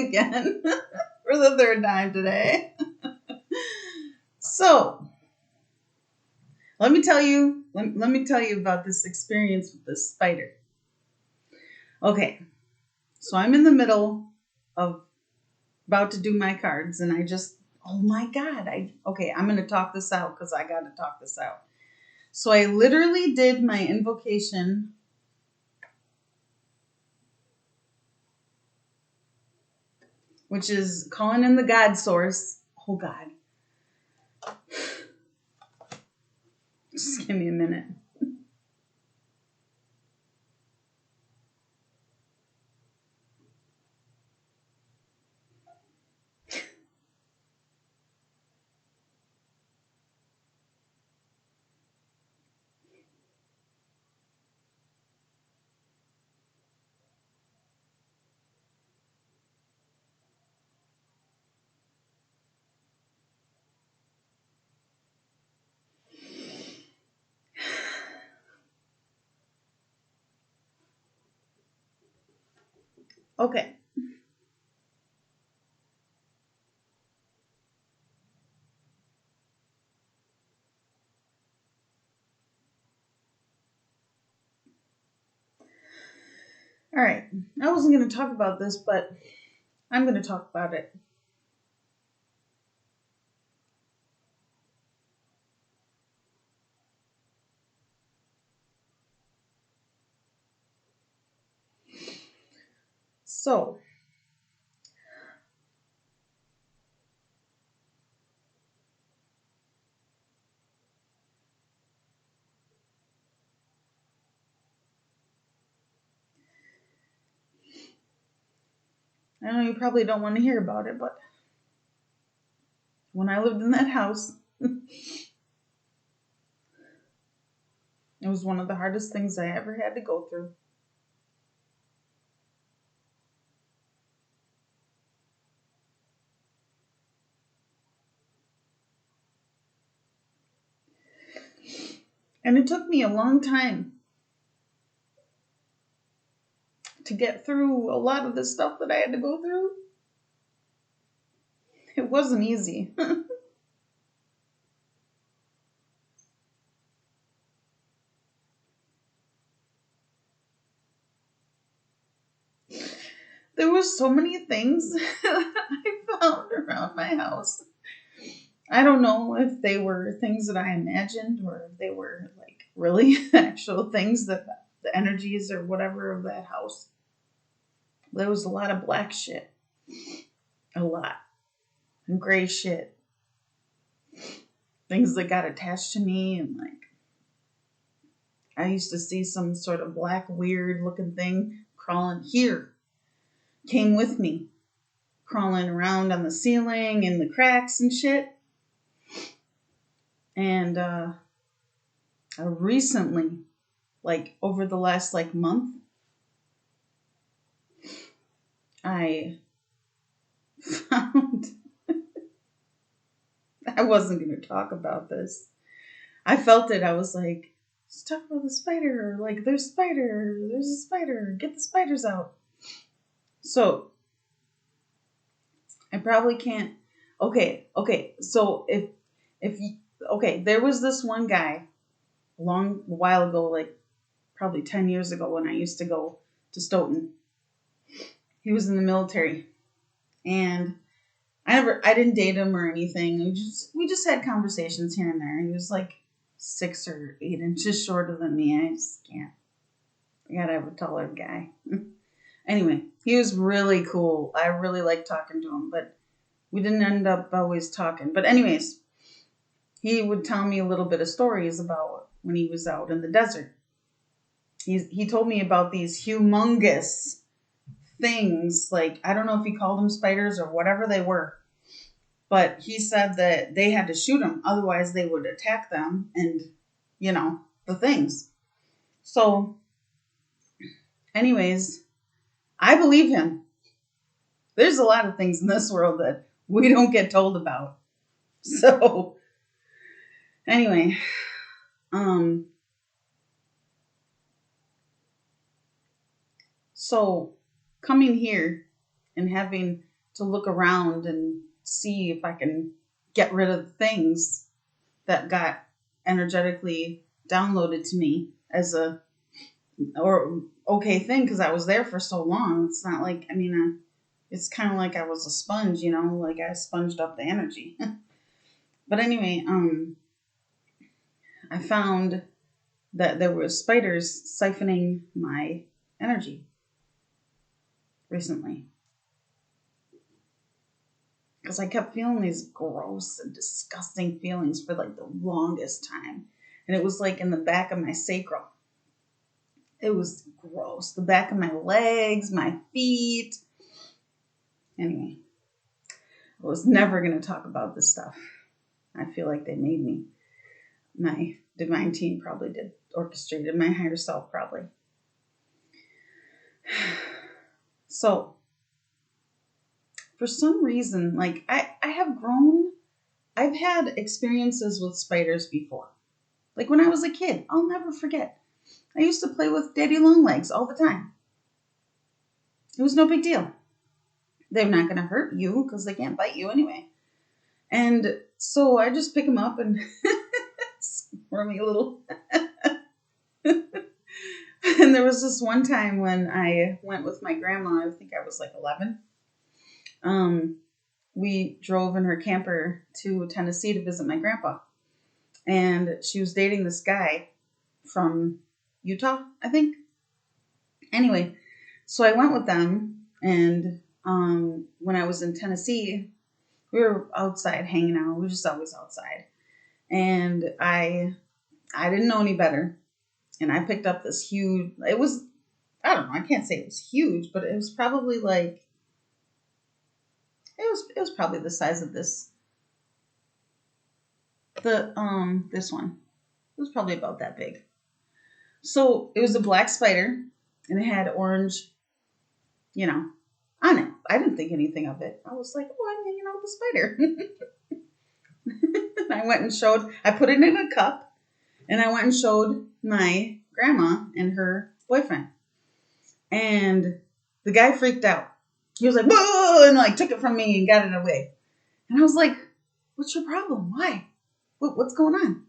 again for the third time today. So, let me tell you about this experience with this spider. Okay, so I'm in the middle of about to do my cards, and I just, oh my God, I'm going to talk this out because I got to talk this out. So I literally did my invocation which is calling in the God source. Oh God. Just give me a minute. Okay. All right. I wasn't going to talk about this, but I'm going to talk about it. So, I know you probably don't want to hear about it, but when I lived in that house, it was one of the hardest things I ever had to go through. And it took me a long time to get through a lot of the stuff that I had to go through. It wasn't easy. There were so many things I found around my house. I don't know if they were things that I imagined or if they were like really actual things that the energies or whatever of that house. There was a lot of black shit. A lot. And gray shit. Things that got attached to me, and like I used to see some sort of black weird looking thing crawling here. Came with me. Crawling around on the ceiling and the cracks and shit. And recently, like over the last like month, I found I wasn't going to talk about this. I felt it. I was like, let's talk about the spider. Like, there's a spider. Get the spiders out. So, I probably can't. Okay. So, there was this one guy a long while ago, like probably 10 years ago when I used to go to Stoughton. He was in the military. And I didn't date him or anything. We just had conversations here and there. He was like 6 or 8 inches shorter than me. I just can't. I gotta have a taller guy. Anyway, he was really cool. I really liked talking to him, but we didn't end up always talking. But anyways, he would tell me a little bit of stories about when he was out in the desert. He told me about these humongous things, like I don't know if he called them spiders or whatever they were, but he said that they had to shoot them, otherwise they would attack them and the things. So anyways, I believe him. There's a lot of things in this world that we don't get told about. So anyway, so coming here and having to look around and see if I can get rid of things that got energetically downloaded to me as a or okay thing, because I was there for so long. It's not like, I mean, it's kind of like I was a sponge, you know, like I sponged up the energy. But anyway, I found that there were spiders siphoning my energy recently. Because I kept feeling these gross and disgusting feelings for like the longest time. And it was like in the back of my sacrum. It was gross. The back of my legs, my feet. Anyway, I was never going to talk about this stuff. I feel like they made me. My divine team probably did, orchestrated, my higher self probably. So, for some reason, like I have grown. I've had experiences with spiders before. Like when I was a kid, I'll never forget. I used to play with daddy longlegs all the time. It was no big deal. They're not going to hurt you because they can't bite you anyway. And so I just pick them up and squirmy a little. And there was this one time when I went with my grandma. I think I was like 11. We drove in her camper to Tennessee to visit my grandpa. And she was dating this guy from Utah, I think. Anyway, so I went with them, and when I was in Tennessee, we were outside hanging out. We were just always outside. And I didn't know any better. And I picked up this huge, it was, I don't know, I can't say it was huge, but it was probably like, it was probably the size of this. This one. It was probably about that big. So it was a black spider, and it had orange, on it. I didn't think anything of it. I was like, oh, I'm hanging out with a spider. And I went and I put it in a cup, and I went and showed my grandma and her boyfriend. And the guy freaked out. He was like, whoa, and like took it from me and got it away. And I was like, what's your problem? Why? What's going on?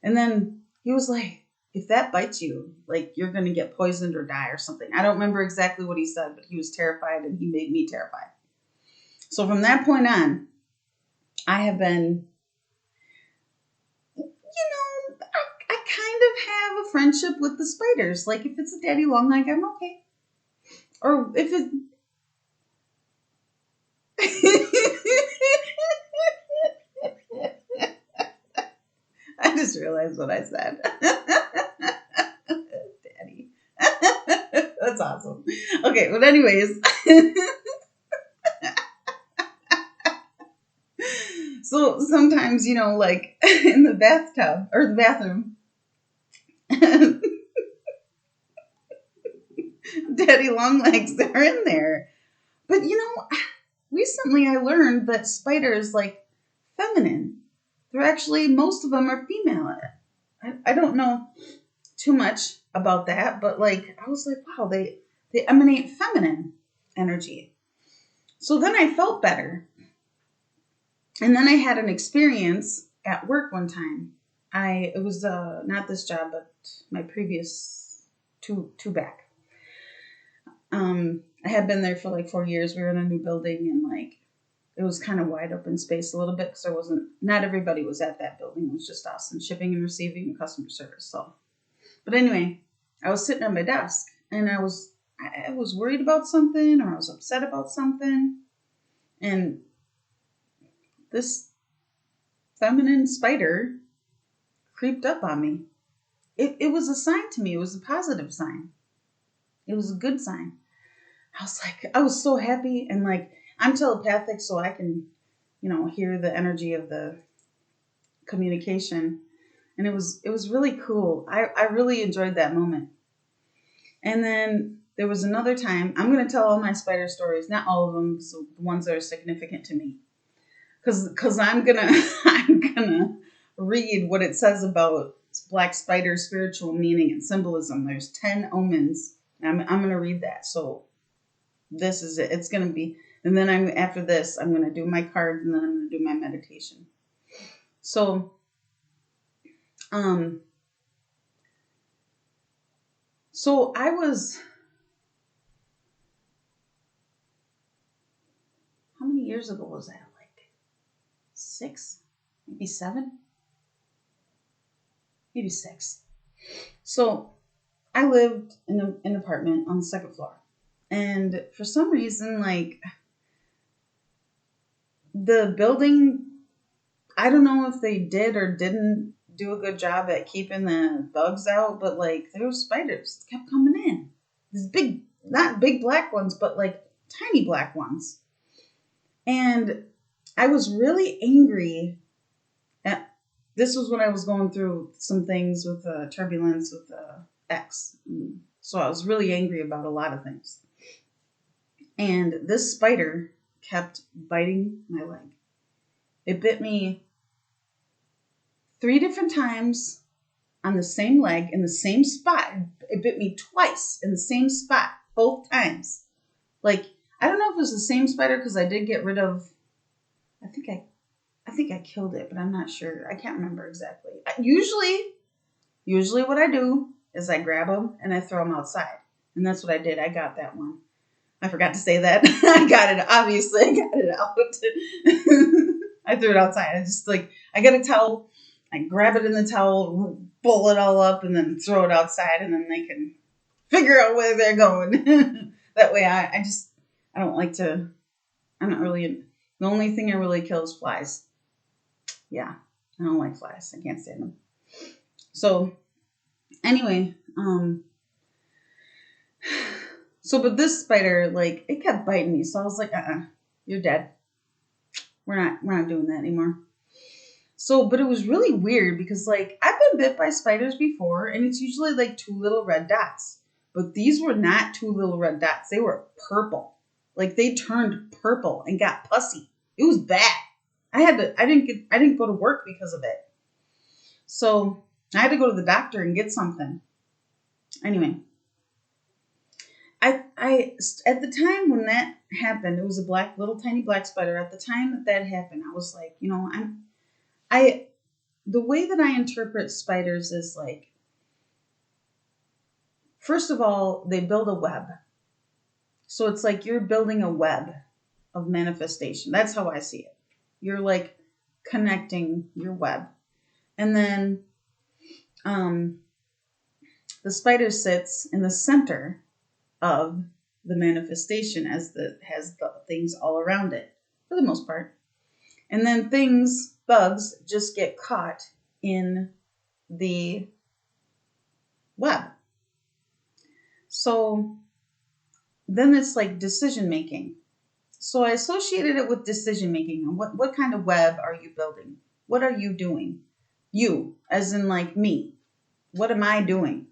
And then he was like, if that bites you, like you're going to get poisoned or die or something. I don't remember exactly what he said, but he was terrified and he made me terrified. So from that point on, I have been, I kind of have a friendship with the spiders. Like if it's a daddy long leg, I'm okay. Or if it... I just realized what I said. Daddy. That's awesome. Okay, but anyways. So sometimes, like in the bathtub or the bathroom, daddy longlegs, they're in there. But recently I learned that spiders like feminine. They're actually, most of them are female. I don't know too much about that, but like I was like, wow, they emanate feminine energy. So then I felt better. And then I had an experience at work one time. It was not this job, but my previous two back. I had been there for like 4 years. We were in a new building, and like it was kind of wide open space a little bit because not everybody was at that building. It was just us and shipping and receiving and customer service. So, but anyway, I was sitting at my desk and I was worried about something, or I was upset about something, and this feminine spider creeped up on me. It was a sign to me. It was a positive sign. It was a good sign. I was so happy, and like I'm telepathic, so I can, hear the energy of the communication. And it was really cool. I really enjoyed that moment. And then there was another time. I'm going to tell all my spider stories, not all of them, so the ones that are significant to me. Cuz I'm going to read what it says about black spider spiritual meaning and symbolism. There's 10 omens. I'm going to read that. So this is it. It's going to be And then after this, I'm going to do my cards and then I'm going to do my meditation. So, I was, how many years ago was that? Like 6, maybe 7, maybe 6. So I lived in an apartment on the 2nd floor. And for some reason, like, the building, I don't know if they did or didn't do a good job at keeping the bugs out, but like there were spiders kept coming in. These big, not big black ones, but like tiny black ones. And I was really angry. This was when I was going through some things with turbulence with the ex. So I was really angry about a lot of things. And this spider kept biting my leg. It bit me 3 different times on the same leg in the same spot. It bit me twice in the same spot, both times. Like, I don't know if it was the same spider because I did get rid of, I think I killed it, but I'm not sure. I can't remember exactly. Usually what I do is I grab them and I throw them outside. And that's what I did. I got that one. I forgot to say that. I got it. Obviously, I got it out. I threw it outside. I got a towel. I grab it in the towel, pull it all up, and then throw it outside, and then they can figure out where they're going. That way, I don't like to, I'm not really, the only thing I really kill is flies. Yeah, I don't like flies. I can't stand them. So, anyway, but this spider, like, it kept biting me. So I was like, you're dead. We're not doing that anymore. So, but it was really weird because, like, I've been bit by spiders before, and it's usually like 2 little red dots. But these were not 2 little red dots. They were purple. Like, they turned purple and got pussy. It was bad. I didn't go to work because of it. So I had to go to the doctor and get something. Anyway, I at the time when that happened, it was a little tiny black spider. At the time that happened, I was like, the way that I interpret spiders is like, first of all, they build a web. So it's like you're building a web of manifestation. That's how I see it. You're like connecting your web. And then the spider sits in the center of the manifestation has the things all around it for the most part. And then bugs just get caught in the web. So then it's like decision making. So I associated it with decision making. And what kind of web are you building? What are you doing? You, as in like me. What am I doing?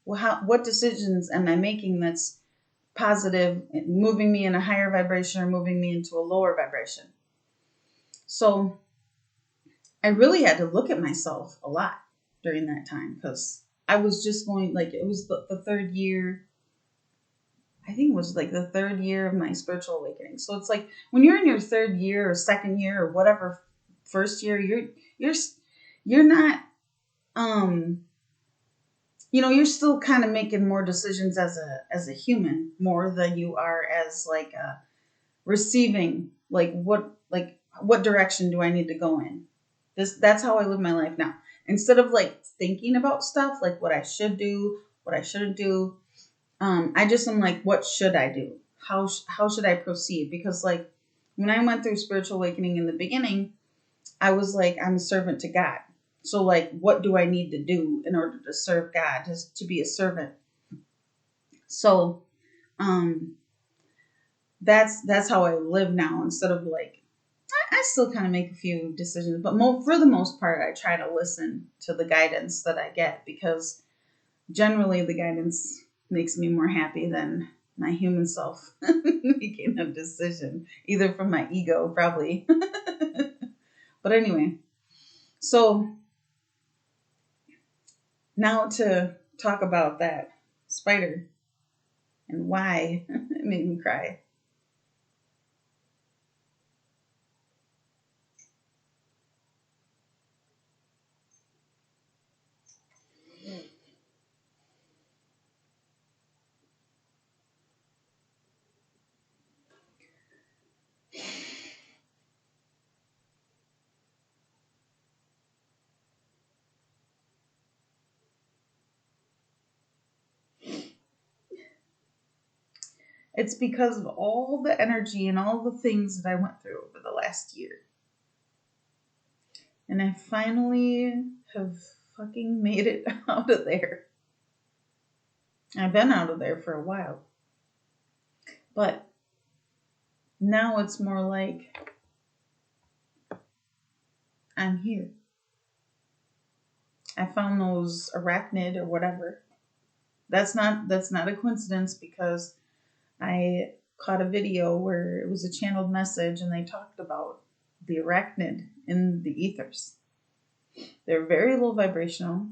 What decisions am I making that's positive, moving me in a higher vibration or moving me into a lower vibration? So I really had to look at myself a lot during that time because I was just going, like, it was the 3rd year. I think it was like the 3rd year of my spiritual awakening. So it's like when you're in your 3rd year or 2nd year or whatever, 1st year, you're not, you're still kind of making more decisions as a human more than you are as like receiving, like what direction do I need to go in? That's how I live my life now. Instead of like thinking about stuff like what I should do, what I shouldn't do, I just am like, what should I do? How should I proceed? Because like when I went through spiritual awakening in the beginning, I was like, I'm a servant to God. So like, what do I need to do in order to serve God, to be a servant? So, that's how I live now. Instead of like, I still kind of make a few decisions, but for the most part, I try to listen to the guidance that I get because generally the guidance makes me more happy than my human self making a decision, either from my ego, probably. But anyway, so now to talk about that spider and why it made me cry. It's because of all the energy and all the things that I went through over the last year. And I finally have fucking made it out of there. I've been out of there for a while. But now it's more like I'm here. I found those arachnid or whatever. That's not a coincidence, because I caught a video where it was a channeled message and they talked about the arachnid in the ethers. They're very low vibrational.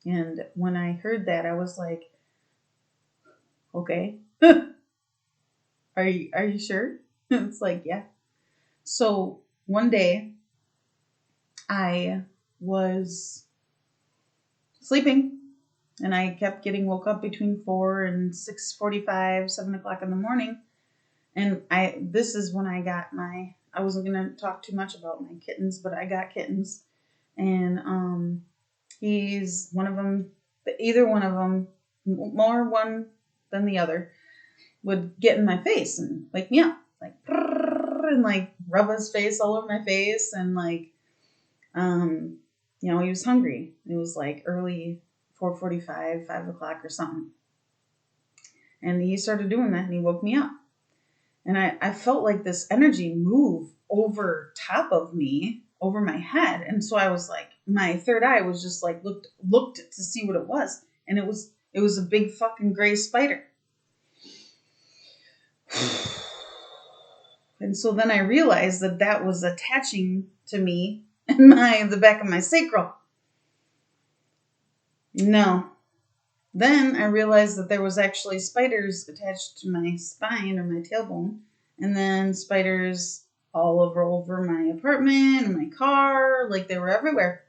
And when I heard that, I was like, okay. Are you sure? It's like, yeah. So one day I was sleeping and I kept getting woke up between 4 and 6:45, 7 o'clock in the morning. And this is when I got I wasn't going to talk too much about my kittens, but I got kittens. And he's one of them, either one of them, more one than the other, would get in my face and wake me up, like, and like rub his face all over my face. And like, he was hungry. It was like early 4:45, 5 o'clock or something. And he started doing that and he woke me up. And I felt like this energy move over top of me, over my head. And so I was like, my third eye was just like, looked to see what it was. And it was a big fucking gray spider. And so then I realized that was attaching to me in the back of my sacral. No. Then I realized that there was actually spiders attached to my spine or my tailbone, and then spiders all over my apartment and my car, like they were everywhere.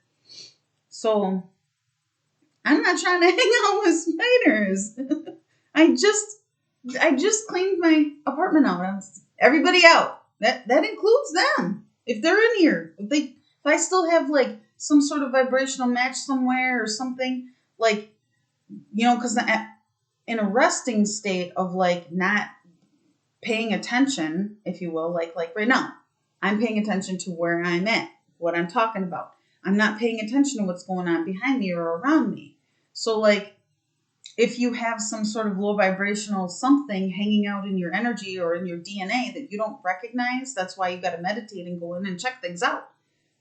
So I'm not trying to hang out with spiders. I just cleaned my apartment out. Everybody out. That includes them. If they're in here, if I still have like some sort of vibrational match somewhere or something, like, because in a resting state of like not paying attention, if you will, like right now, I'm paying attention to where I'm at, what I'm talking about. I'm not paying attention to what's going on behind me or around me. So like, if you have some sort of low vibrational something hanging out in your energy or in your DNA that you don't recognize, that's why you got to meditate and go in and check things out.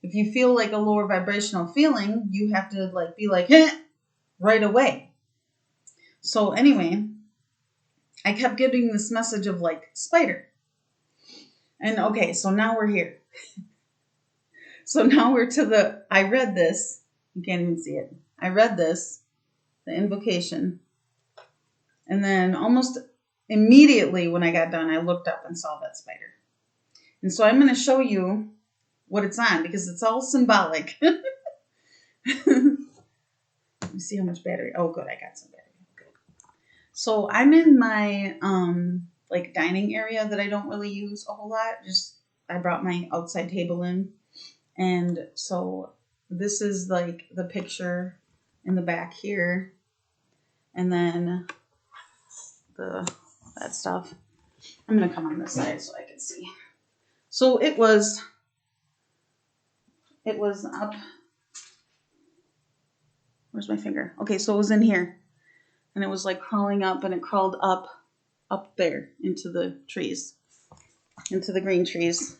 If you feel like a lower vibrational feeling, you have to like be like, right away. So anyway, I kept getting this message of like spider. And okay, so now we're here. So now we're I read this. You can't even see it. I read this, the invocation. And then almost immediately when I got done, I looked up and saw that spider. And so I'm going to show you what it's on, because it's all symbolic. Let me see how much battery. Oh, good. I got some battery. Good. So I'm in my like dining area that I don't really use a whole lot. Just I brought my outside table in. And so this is like the picture in the back here. And then that stuff. I'm going to come on this side so I can see. So it was up. Where's my finger? Okay, so it was in here. And it was like crawling up, and it crawled up there into the trees, into the green trees.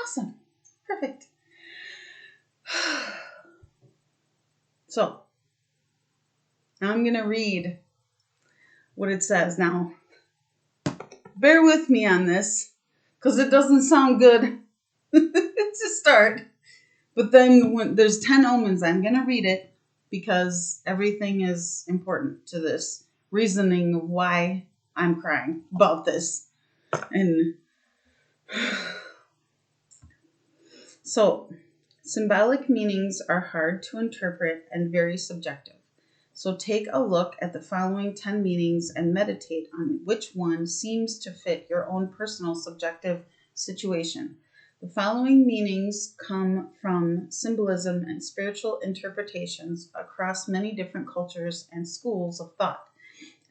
Awesome. Perfect. So I'm going to read what it says. Now, bear with me on this, because it doesn't sound good to start. But then when there's 10 omens, I'm going to read it, because everything is important to this reasoning of why I'm crying about this. And so, symbolic meanings are hard to interpret and very subjective. So take a look at the following 10 meanings and meditate on which one seems to fit your own personal subjective situation. The following meanings come from symbolism and spiritual interpretations across many different cultures and schools of thought.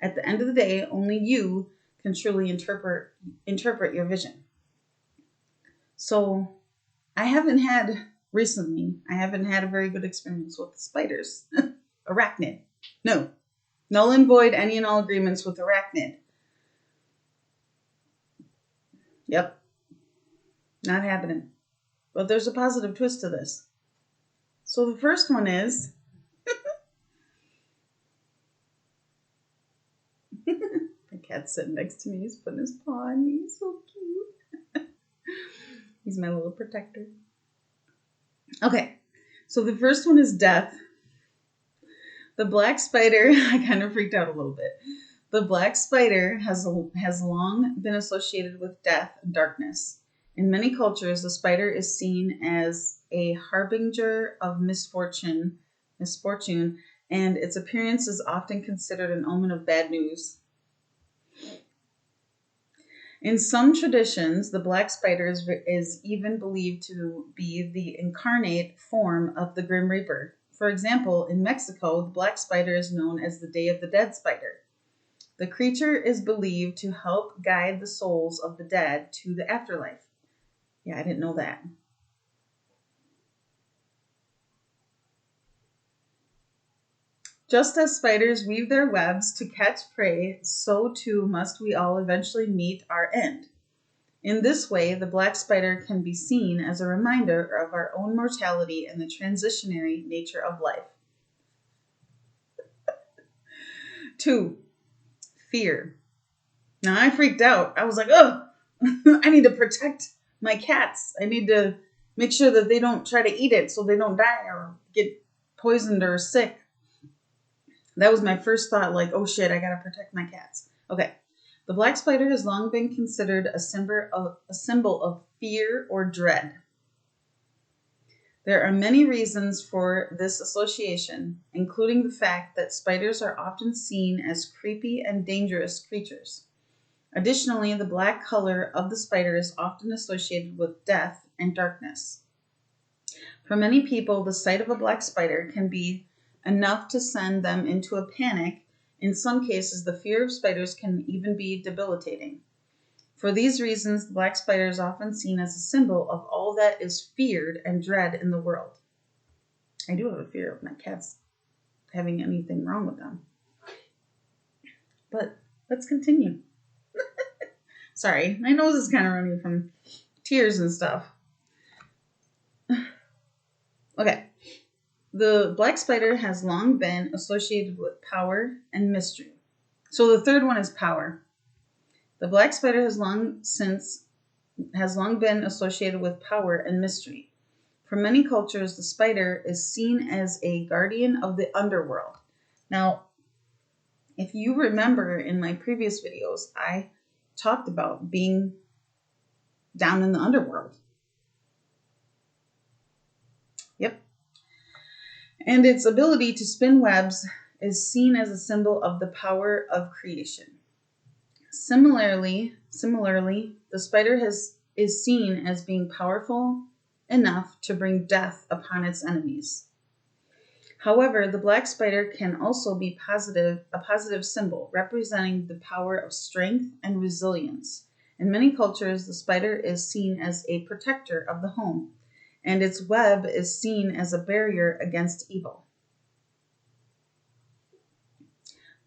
At the end of the day, only you can truly interpret your vision. So I haven't had a very good experience with the spiders. Arachnid. No. Null and void any and all agreements with arachnid. Yep. Not happening. But there's a positive twist to this. So the first one is the cat's sitting next to me. He's putting his paw on me. He's so cute. He's my little protector. Okay. So the first one is death. The black spider, I kind of freaked out a little bit. The black spider has long been associated with death and darkness. In many cultures, the spider is seen as a harbinger of misfortune, and its appearance is often considered an omen of bad news. In some traditions, the black spider is even believed to be the incarnate form of the Grim Reaper. For example, in Mexico, the black spider is known as the Day of the Dead spider. The creature is believed to help guide the souls of the dead to the afterlife. Yeah, I didn't know that. Just as spiders weave their webs to catch prey, so too must we all eventually meet our end. In this way, the black spider can be seen as a reminder of our own mortality and the transitionary nature of life. 2. Fear. Now I freaked out. I was like, oh, I need to protect my cats. I need to make sure that they don't try to eat it so they don't die or get poisoned or sick. That was my first thought, like, oh shit, I gotta protect my cats. Okay. The black spider has long been considered a symbol of fear or dread. There are many reasons for this association, including the fact that spiders are often seen as creepy and dangerous creatures. Additionally, the black color of the spider is often associated with death and darkness. For many people, the sight of a black spider can be enough to send them into a panic. In some cases, the fear of spiders can even be debilitating. For these reasons, the black spider is often seen as a symbol of all that is feared and dread in the world. I do have a fear of my cats having anything wrong with them. But let's continue. Sorry, my nose is kind of running from tears and stuff. Okay. The black spider has long been associated with power and mystery. So the third one is power. The black spider has long been associated with power and mystery. For many cultures, the spider is seen as a guardian of the underworld. Now, if you remember in my previous videos, I talked about being down in the underworld. Yep. And its ability to spin webs is seen as a symbol of the power of creation. Similarly, the spider is seen as being powerful enough to bring death upon its enemies. However, the black spider can also be a positive symbol, representing the power of strength and resilience. In many cultures, the spider is seen as a protector of the home, and its web is seen as a barrier against evil.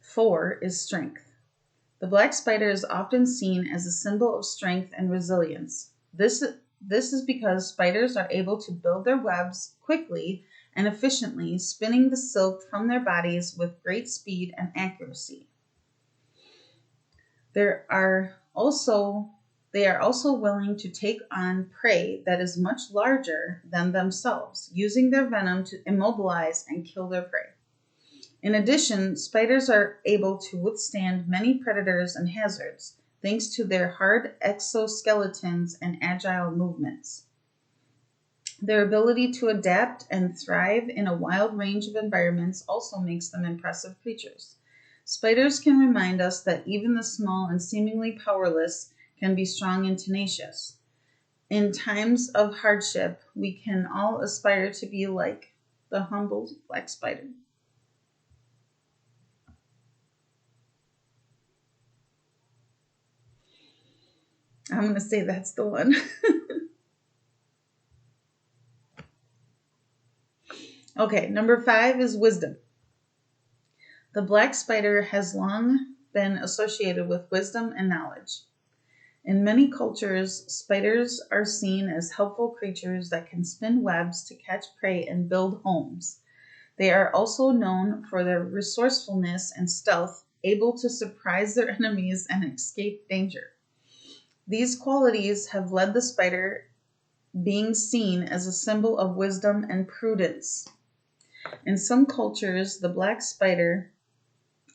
4 is strength. The black spider is often seen as a symbol of strength and resilience. This is because spiders are able to build their webs quickly and efficiently, spinning the silk from their bodies with great speed and accuracy. They are also willing to take on prey that is much larger than themselves, using their venom to immobilize and kill their prey. In addition, spiders are able to withstand many predators and hazards, thanks to their hard exoskeletons and agile movements. Their ability to adapt and thrive in a wide range of environments also makes them impressive creatures. Spiders can remind us that even the small and seemingly powerless can be strong and tenacious. In times of hardship, we can all aspire to be like the humble black spider. I'm going to say that's the one. Okay, number 5 is wisdom. The black spider has long been associated with wisdom and knowledge. In many cultures, spiders are seen as helpful creatures that can spin webs to catch prey and build homes. They are also known for their resourcefulness and stealth, able to surprise their enemies and escape danger. These qualities have led the spider being seen as a symbol of wisdom and prudence. In some cultures, the black spider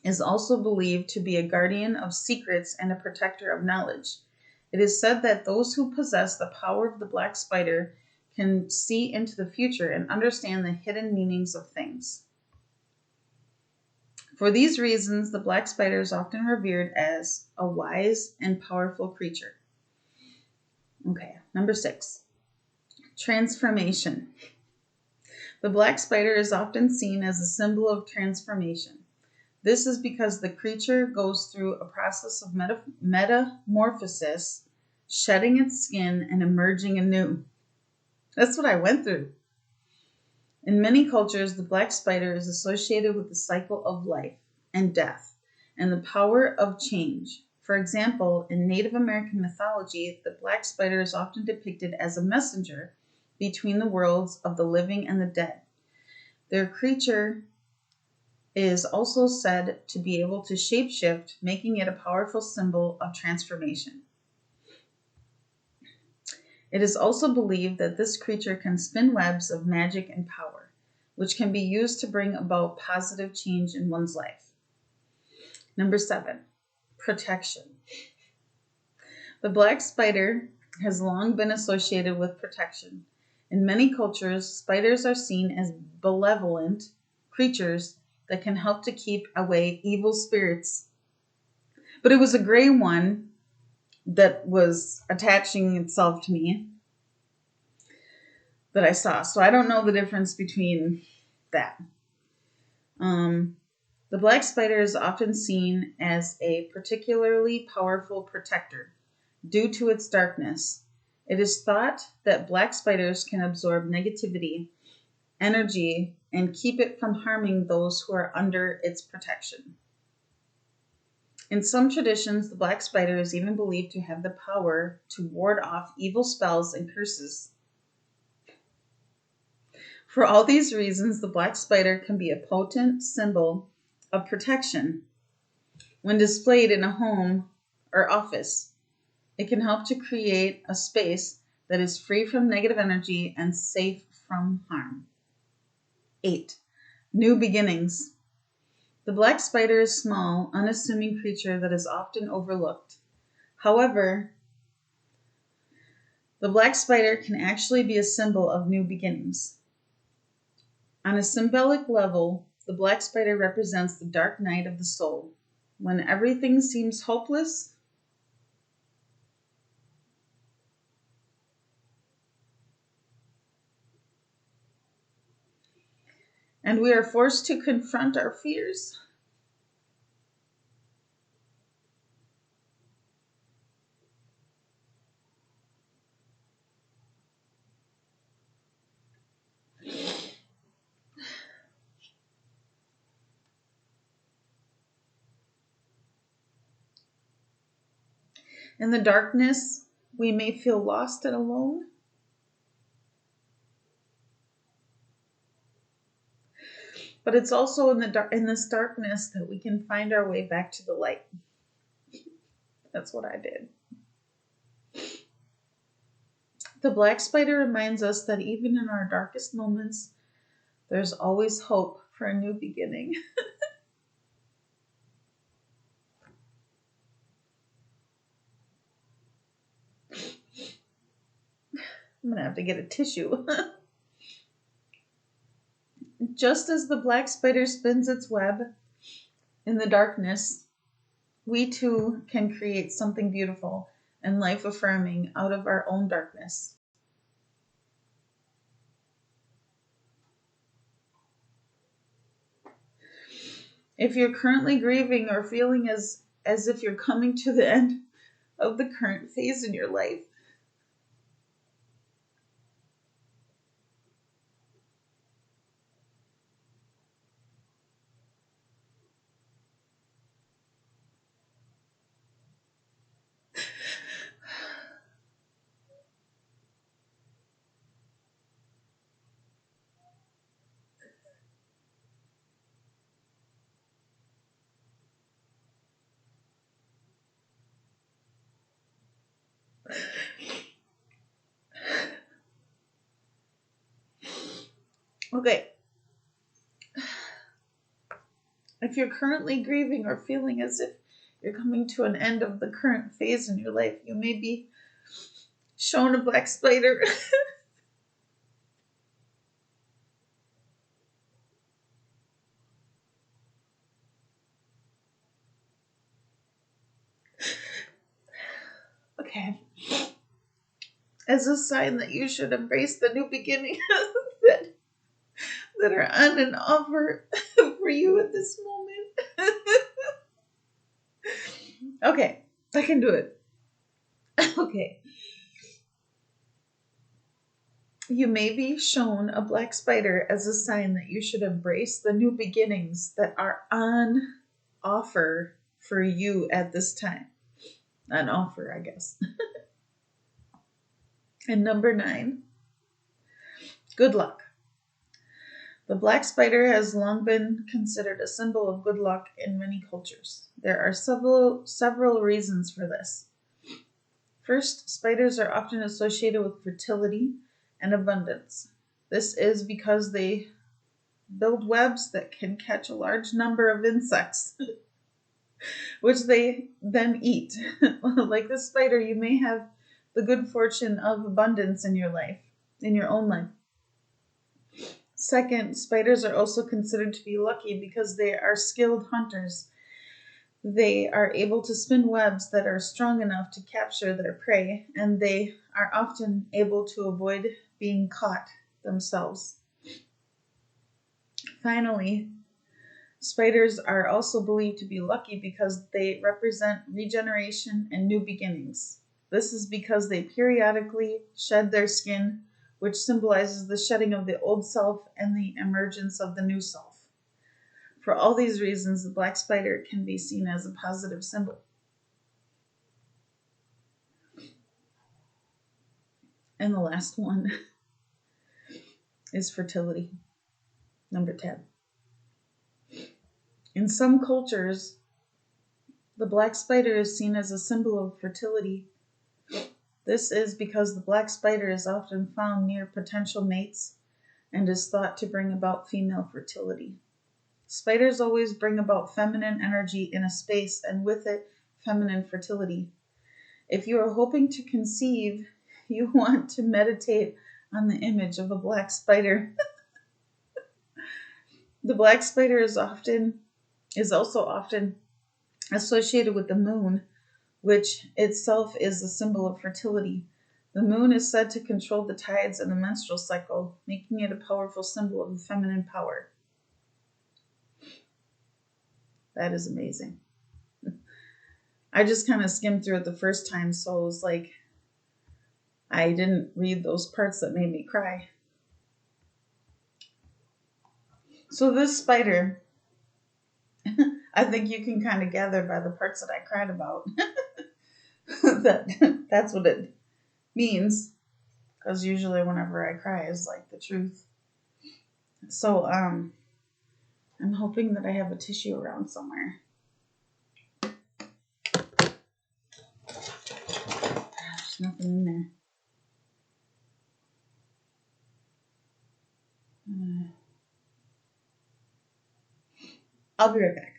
is also believed to be a guardian of secrets and a protector of knowledge. It is said that those who possess the power of the black spider can see into the future and understand the hidden meanings of things. For these reasons, the black spider is often revered as a wise and powerful creature. Okay, number 6, transformation. The black spider is often seen as a symbol of transformation. This is because the creature goes through a process of metamorphosis, shedding its skin and emerging anew. That's what I went through. In many cultures, the black spider is associated with the cycle of life and death and the power of change. For example, in Native American mythology, the black spider is often depicted as a messenger between the worlds of the living and the dead. Their creature is also said to be able to shapeshift, making it a powerful symbol of transformation. It is also believed that this creature can spin webs of magic and power, which can be used to bring about positive change in one's life. Number 7, protection. The black spider has long been associated with protection. In many cultures, spiders are seen as benevolent creatures that can help to keep away evil spirits. But it was a gray one that was attaching itself to me that I saw. So I don't know the difference between that. The black spider is often seen as a particularly powerful protector due to its darkness. It is thought that black spiders can absorb negativity, energy, and keep it from harming those who are under its protection. In some traditions, the black spider is even believed to have the power to ward off evil spells and curses. For all these reasons, the black spider can be a potent symbol of protection. When displayed in a home or office, it can help to create a space that is free from negative energy and safe from harm. 8, new beginnings. The black spider is a small, unassuming creature that is often overlooked. However, the black spider can actually be a symbol of new beginnings. On a symbolic level, the black spider represents the dark night of the soul, when everything seems hopeless. And we are forced to confront our fears. In the darkness, we may feel lost and alone. But it's also in this darkness that we can find our way back to the light. That's what I did. The black spider reminds us that even in our darkest moments, there's always hope for a new beginning. I'm going to have to get a tissue. Just as the black spider spins its web in the darkness, we too can create something beautiful and life affirming out of our own darkness. If you're currently grieving or feeling as if you're coming to the end of the current phase in your life, okay, if you're currently grieving or feeling as if you're coming to an end of the current phase in your life, you may be shown a black spider. Okay. As a sign that you should embrace the new beginning that, that are on and offer for you at this moment. Okay, I can do it. Okay. You may be shown a black spider as a sign that you should embrace the new beginnings that are on offer for you at this time. On offer, I guess. And number 9, good luck. The black spider has long been considered a symbol of good luck in many cultures. There are several reasons for this. First, spiders are often associated with fertility and abundance. This is because they build webs that can catch a large number of insects, which they then eat. Like the spider, you may have the good fortune of abundance in your life, in your own life. Second, spiders are also considered to be lucky because they are skilled hunters. They are able to spin webs that are strong enough to capture their prey, and they are often able to avoid being caught themselves. Finally, spiders are also believed to be lucky because they represent regeneration and new beginnings. This is because they periodically shed their skin, which symbolizes the shedding of the old self and the emergence of the new self. For all these reasons, the black spider can be seen as a positive symbol. And the last one is fertility, number 10. In some cultures, the black spider is seen as a symbol of fertility. This is because the black spider is often found near potential mates and is thought to bring about female fertility. Spiders always bring about feminine energy in a space, and with it, feminine fertility. If you are hoping to conceive, you want to meditate on the image of a black spider. The black spider is also often associated with the moon, which itself is a symbol of fertility. The moon is said to control the tides and the menstrual cycle, making it a powerful symbol of feminine power. That is amazing. I just kind of skimmed through it the first time, so it was like I didn't read those parts that made me cry. So this spider, I think you can kind of gather by the parts that I cried about that's what it means, because usually whenever I cry is like the truth. So I'm hoping that I have a tissue around somewhere. There's nothing in there. I'll be right back.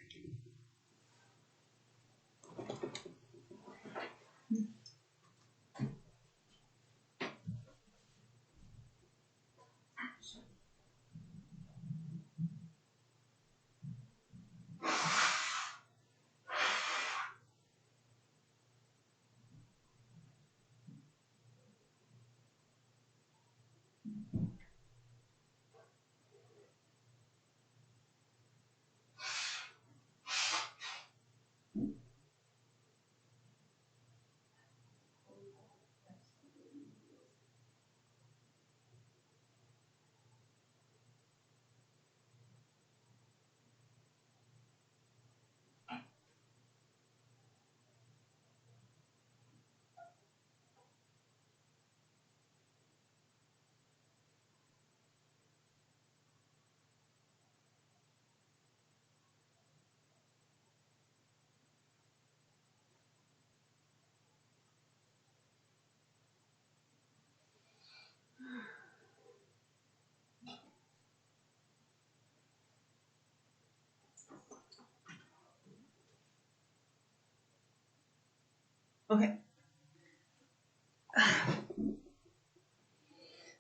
Okay.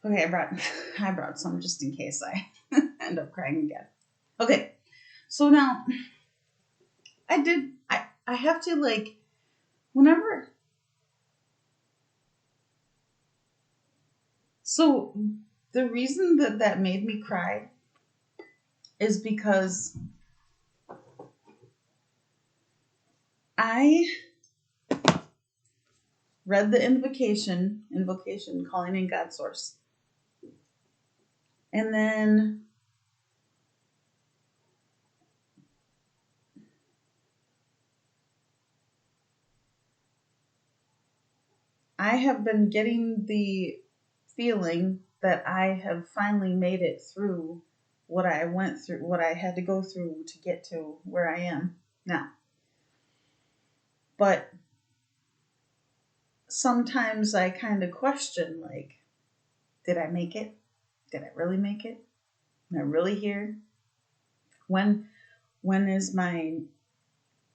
Okay, I brought some just in case I end up crying again. Okay. So now I have to like whenever so the reason that that made me cry is because I read the invocation calling in God source. And then I have been getting the feeling that I have finally made it through what I went through, what I had to go through to get to where I am now. But sometimes I kind of question, like, did I make it? Did I really make it? Am I really here? When when is my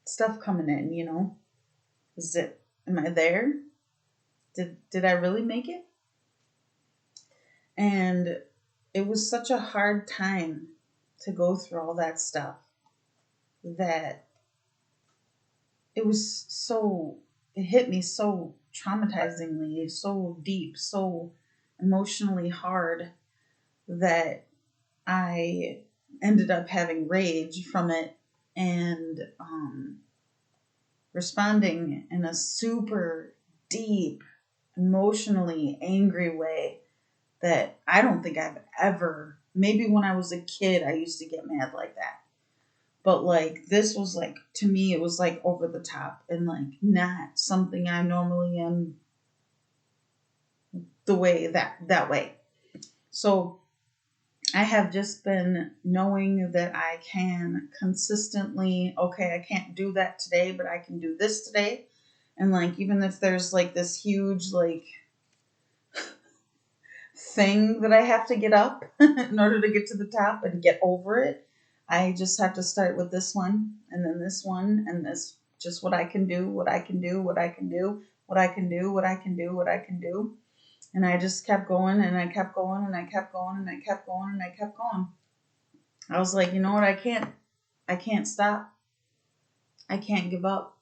stuff coming in, you know? Am I there? Did I really make it? And it was such a hard time to go through all that stuff that it hit me so traumatizingly, so deep, so emotionally hard that I ended up having rage from it and responding in a super deep, emotionally angry way that I don't think I've ever, maybe when I was a kid, I used to get mad like that. But like this was like, to me, it was like over the top and like not something I normally am the way that way. So I have just been knowing that I can consistently, okay, I can't do that today, but I can do this today. And like, even if there's like this huge, like, thing that I have to get up in order to get to the top and get over it, I just have to start with this one and then this one and this, just what I can do, what I can do, what I can do, what I can do, what I can do, what I can do. And I just kept going and I kept going and I kept going and I kept going and I kept going. I was like, you know what? I can't stop. I can't give up.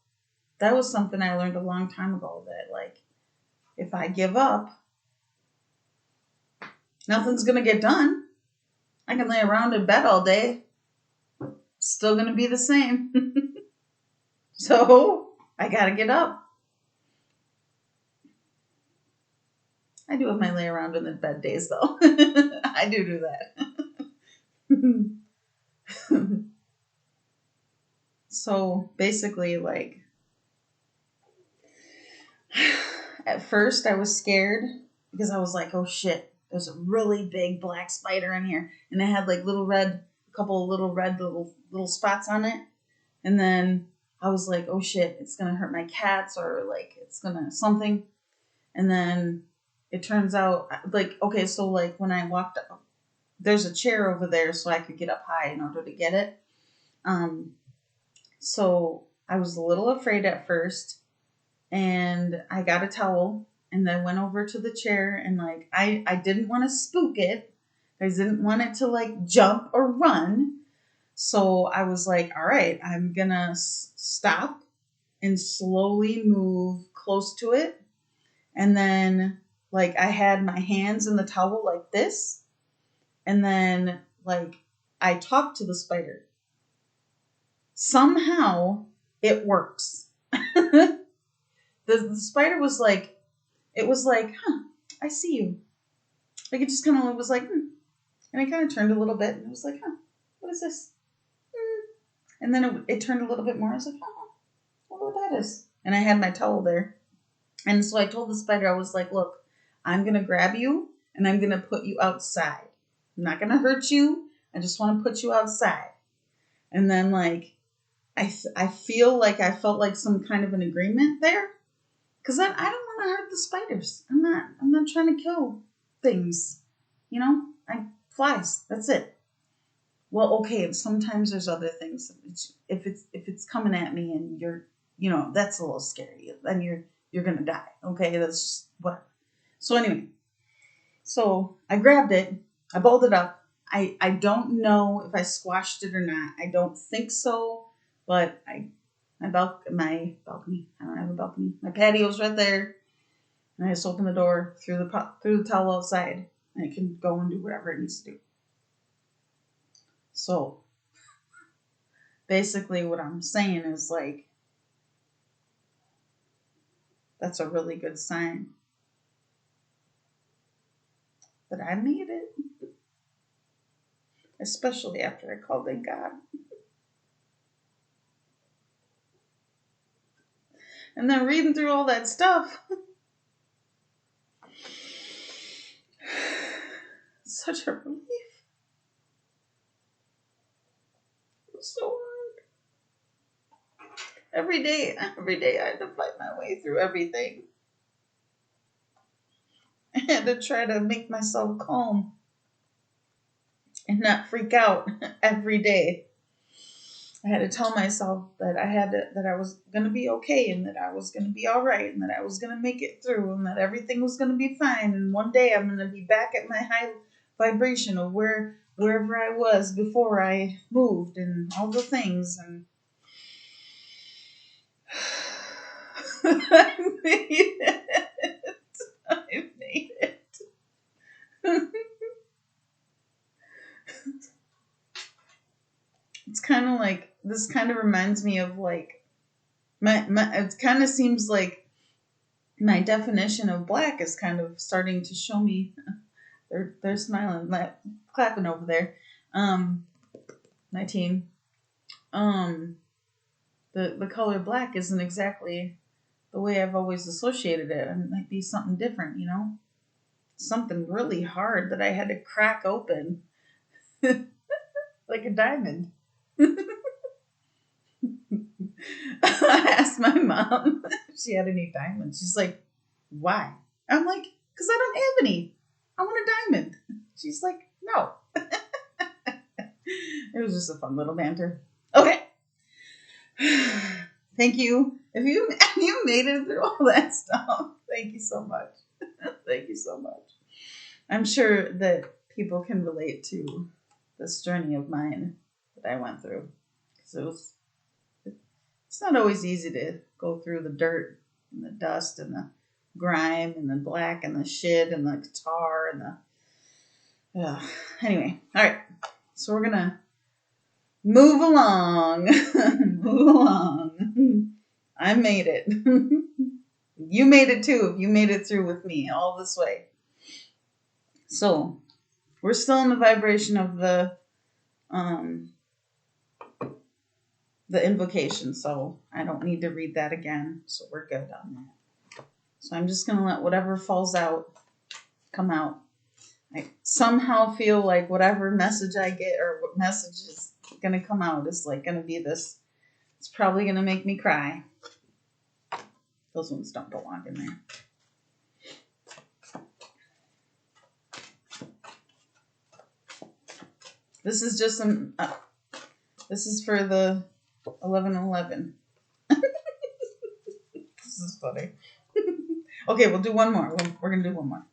That was something I learned a long time ago that like, if I give up, nothing's going to get done. I can lay around in bed all day. Still going to be the same. So I got to get up. I do have my lay around in the bed days though. I do that. So basically, like, at first I was scared because I was like, oh shit, there's a really big black spider in here. And it had like a couple of little red little spots on it. And then I was like, oh shit, it's going to hurt my cats or like it's going to something. And then it turns out like, okay, so like when I walked up, there's a chair over there so I could get up high in order to get it. So I was a little afraid at first and I got a towel and then went over to the chair and like, I didn't want to spook it. I didn't want it to like jump or run. So I was like, all right, I'm going to stop and slowly move close to it. And then like I had my hands in the towel like this, and then like I talked to the spider. Somehow it works. The spider was like, it was like, huh, I see you. Like it just kind of was like, and I kind of turned a little bit, and it was like, huh, what is this? And then it turned a little bit more. I was like, oh, I wonder what that is. And I had my towel there. And so I told the spider, I was like, look, I'm going to grab you and I'm going to put you outside. I'm not going to hurt you. I just want to put you outside. And then like, I feel like I felt like some kind of an agreement there. Because I don't want to hurt the spiders. I'm not trying to kill things. You know, flies. That's it. Well, okay. Sometimes there's other things. If it's coming at me and that's a little scary. Then you're gonna die. Okay, that's just whatever. So anyway, so I grabbed it. I balled it up. I don't know if I squashed it or not. I don't think so. But my balcony. I don't have a balcony. My patio's right there. And I just open the door through the towel outside, and it can go and do whatever it needs to do. So basically, what I'm saying is like, that's a really good sign that I made it, especially after I called in God. And then reading through all that stuff, such a relief. It was so hard. Every day I had to fight my way through everything. I had to try to make myself calm and not freak out every day. I had to tell myself that that I was gonna be okay, and that I was gonna be all right, and that I was gonna make it through, and that everything was gonna be fine. And one day I'm gonna be back at my high vibration of wherever I was before I moved, and all the things. And I made it. I made it. It's kind of like, this kind of reminds me of like, it kind of seems like my definition of black is kind of starting to show me. They're smiling, clapping over there. My team. The color black isn't exactly the way I've always associated it. It might be something different, something really hard that I had to crack open, like a diamond. I asked my mom if she had any diamonds. She's like, why? I'm like, because I don't have any. I want a diamond. She's like, no. It was just a fun little banter. Okay. Thank you. If you made it through all that stuff, thank you so much. Thank you so much. I'm sure that people can relate to this journey of mine that I went through. Because it's not always easy to go through the dirt and the dust and the grime and the black and the shit and the tar and the... Anyway, all right. So we're going to move along. Move along. I made it. You made it too if you made it through with me all this way. So we're still in the vibration of the invocation, so I don't need to read that again. So we're good on that. So I'm just going to let whatever falls out come out. I somehow feel like whatever message I get or what message is going to come out is like going to be this. It's probably going to make me cry. Those ones don't belong in there. This is just this is for the 11/11. This is funny. Okay, we'll do one more. We're going to do one more.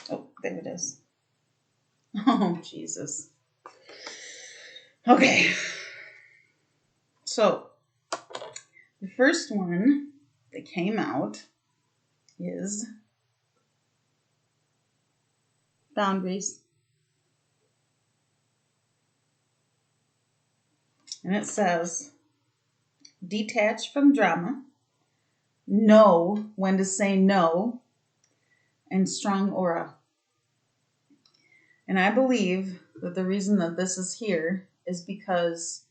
Oh, There it is. Oh, Jesus. Okay. So, the first one that came out is boundaries. And it says, detach from drama, know when to say no, and strong aura. And I believe that the reason that this is here is because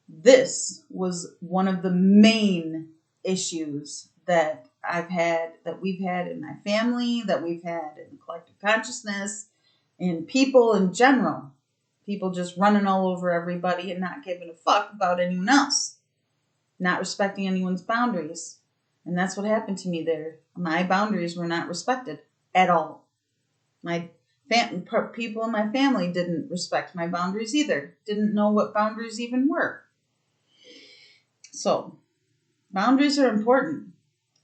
this was one of the main issues that we've had in my family, that we've had in collective consciousness, in people in general. People just running all over everybody and not giving a fuck about anyone else, not respecting anyone's boundaries. And that's what happened to me there. My boundaries were not respected at all. People in my family didn't respect my boundaries either. Didn't know what boundaries even were. So, boundaries are important.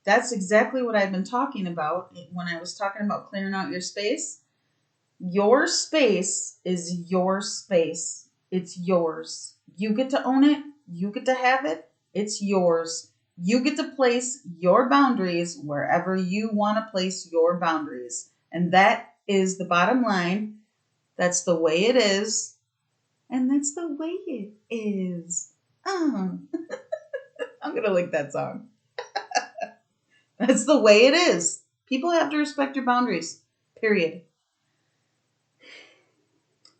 That's exactly what I've been talking about when I was talking about clearing out your space. Your space is your space. It's yours. You get to own it. You get to have it. It's yours. You get to place your boundaries wherever you want to place your boundaries. And that is the bottom line. That's the way it is. And that's the way it is. Oh. I'm going to like that song. That's the way it is. People have to respect your boundaries. Period.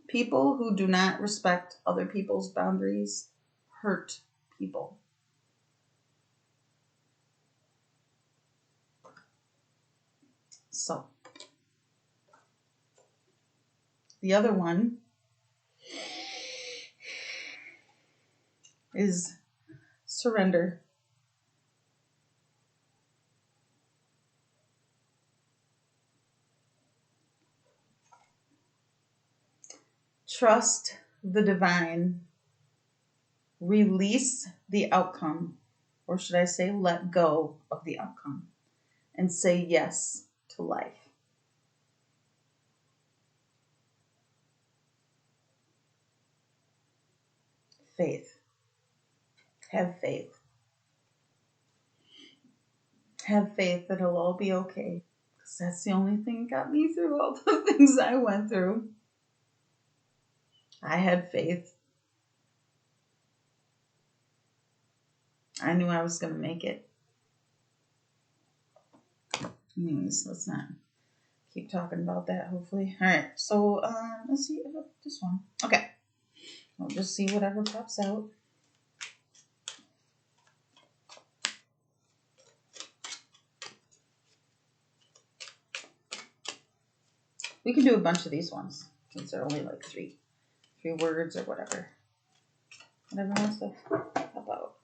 People who do not respect other people's boundaries hurt people. So, the other one is surrender. Trust the divine. Release the outcome, or should I say let go of the outcome, and say yes to life. Faith. Have faith. Have faith that it'll all be okay. Because that's the only thing that got me through all the things I went through. I had faith. I knew I was going to make it. Anyways, let's not keep talking about that, hopefully. All right, so let's see about this one. Okay, we'll just see whatever pops out. We can do a bunch of these ones since they're only like three words or whatever. Whatever wants to pop out.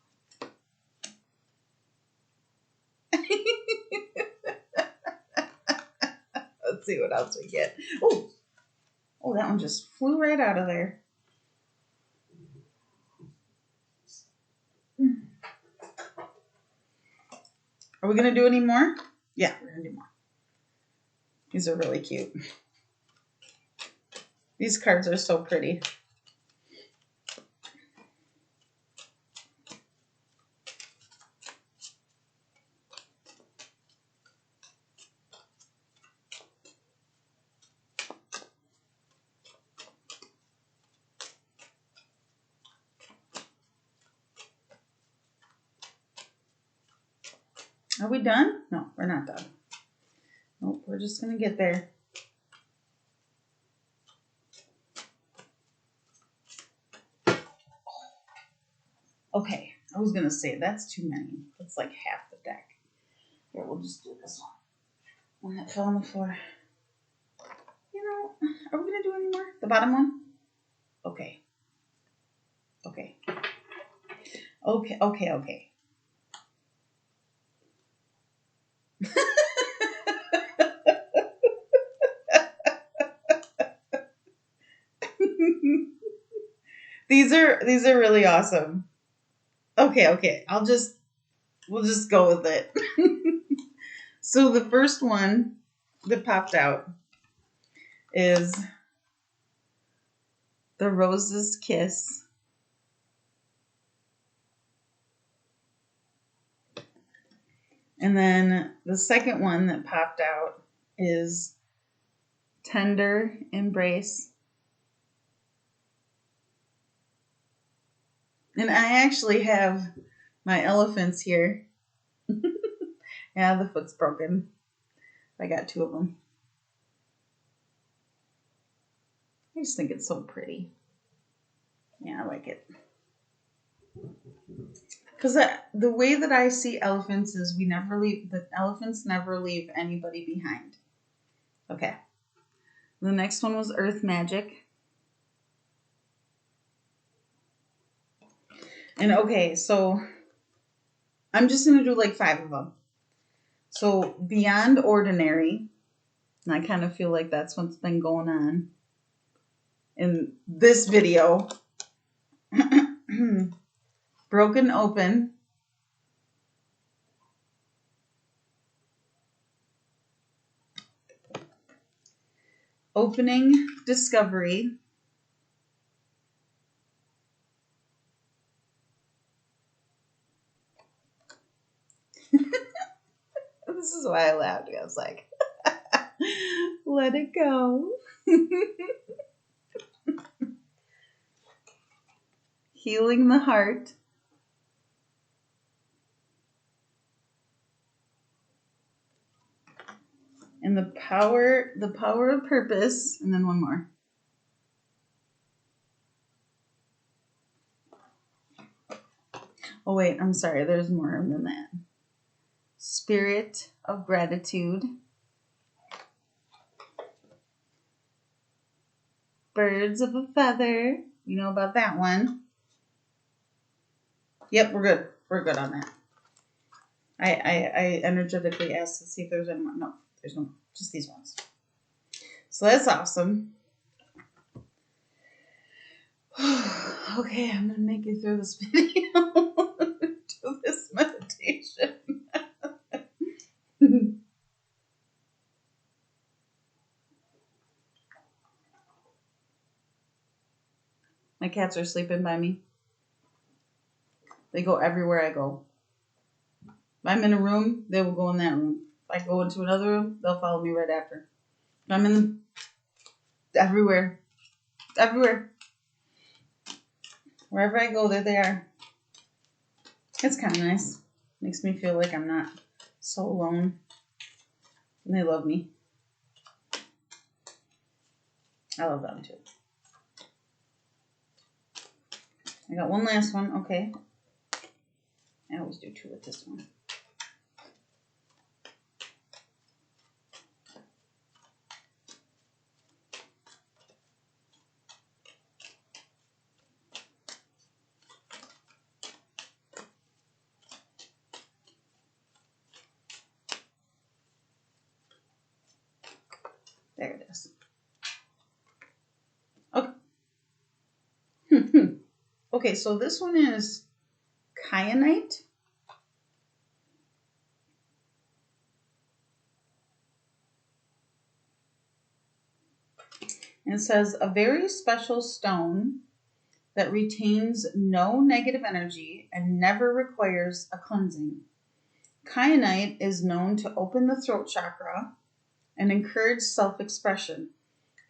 Let's see what else we get. Oh, that one just flew right out of there. Are we going to do any more? Yeah, we're going to do more. These are really cute. These cards are so pretty. Are we done? No, we're not done. Nope, we're just going to get there. Okay, I was going to say that's too many. That's like half the deck. Here, we'll just do this one. One that fell on the floor. You know, are we going to do any more? The bottom one? Okay. These are really awesome. Okay. We'll just go with it. So the first one that popped out is the Rose's Kiss. And then the second one that popped out is Tender Embrace. And I actually have my elephants here. Yeah, the foot's broken. I got 2 of them. I just think it's so pretty. Yeah, I like it. Because the way that I see elephants is the elephants never leave anybody behind. Okay. The next one was Earth Magic. And okay, so I'm just going to do like 5 of them. So Beyond Ordinary, and I kind of feel like that's what's been going on in this video. Broken Open. Opening Discovery. This is why I laughed. I was like, let it go. Healing the Heart. And the power of purpose. And then one more. Oh wait, I'm sorry, there's more than that. Spirit of Gratitude. Birds of a Feather. You know about that one. Yep, we're good. We're good on that. I energetically asked to see if there's any more. No, there's no more. Just these ones. So that's awesome. Okay, I'm going to make you through this video. Do this meditation. My cats are sleeping by me. They go everywhere I go. If I'm in a room, they will go in that room. If I go into another room, they'll follow me right after. If I'm in everywhere. Everywhere. Wherever I go, there they are. It's kind of nice. Makes me feel like I'm not so alone. And they love me. I love them too. I got one last one. Okay. I always do 2 with this one. There it is. Okay. Okay, so this one is kyanite. And it says a very special stone that retains no negative energy and never requires a cleansing. Kyanite is known to open the throat chakra and encourage self-expression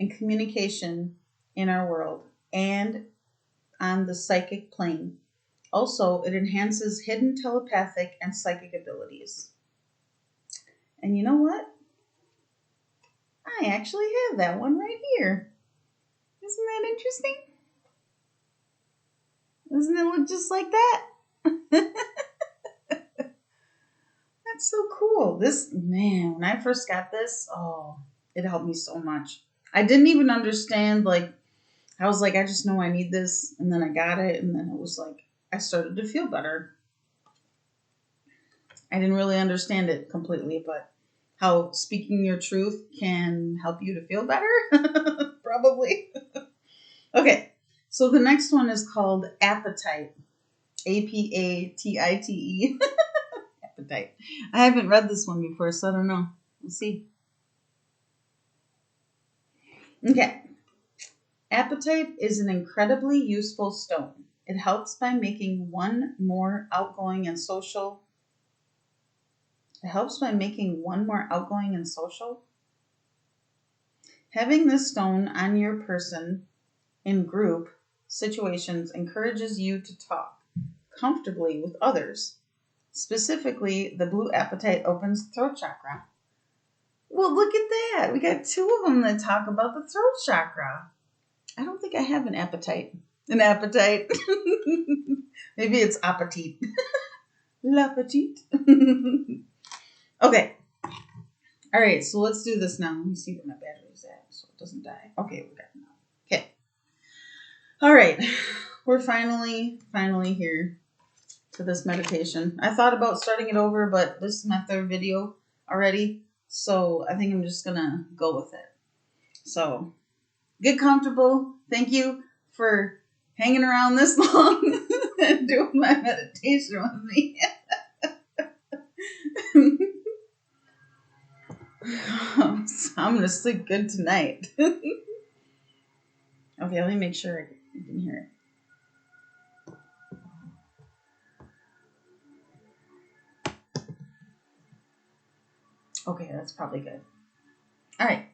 and communication in our world and on the psychic plane. Also, it enhances hidden telepathic and psychic abilities. And you know what? I actually have that one right here. Isn't that interesting? Doesn't it look just like that? That's so cool. This, man, when I first got this, oh, it helped me so much. I didn't even understand, like, I was like, I just know I need this. And then I got it. And then it was like, I started to feel better. I didn't really understand it completely, but how speaking your truth can help you to feel better? Probably. Okay. So the next one is called Appetite. Apatite. Appetite. I haven't read this one before, so I don't know. We'll see. Okay. Apatite is an incredibly useful stone. It helps by making one more outgoing and social. It helps by making one more outgoing and social. Having this stone on your person in group situations encourages you to talk comfortably with others. Specifically, the blue apatite opens the throat chakra. Well, look at that. We got two of them that talk about the throat chakra. I don't think I have an appetite. An appetite. Maybe it's appetite. L'appetite. Okay. All right, so let's do this now. Let me see where my battery's at so it doesn't die. Okay, we got it now. Okay. All right. We're finally here to this meditation. I thought about starting it over, but this is my third video already, so I think I'm just going to go with it. So get comfortable. Thank you for hanging around this long and doing my meditation with me. So I'm going to sleep good tonight. Okay, let me make sure you can hear it. Okay, that's probably good. All right.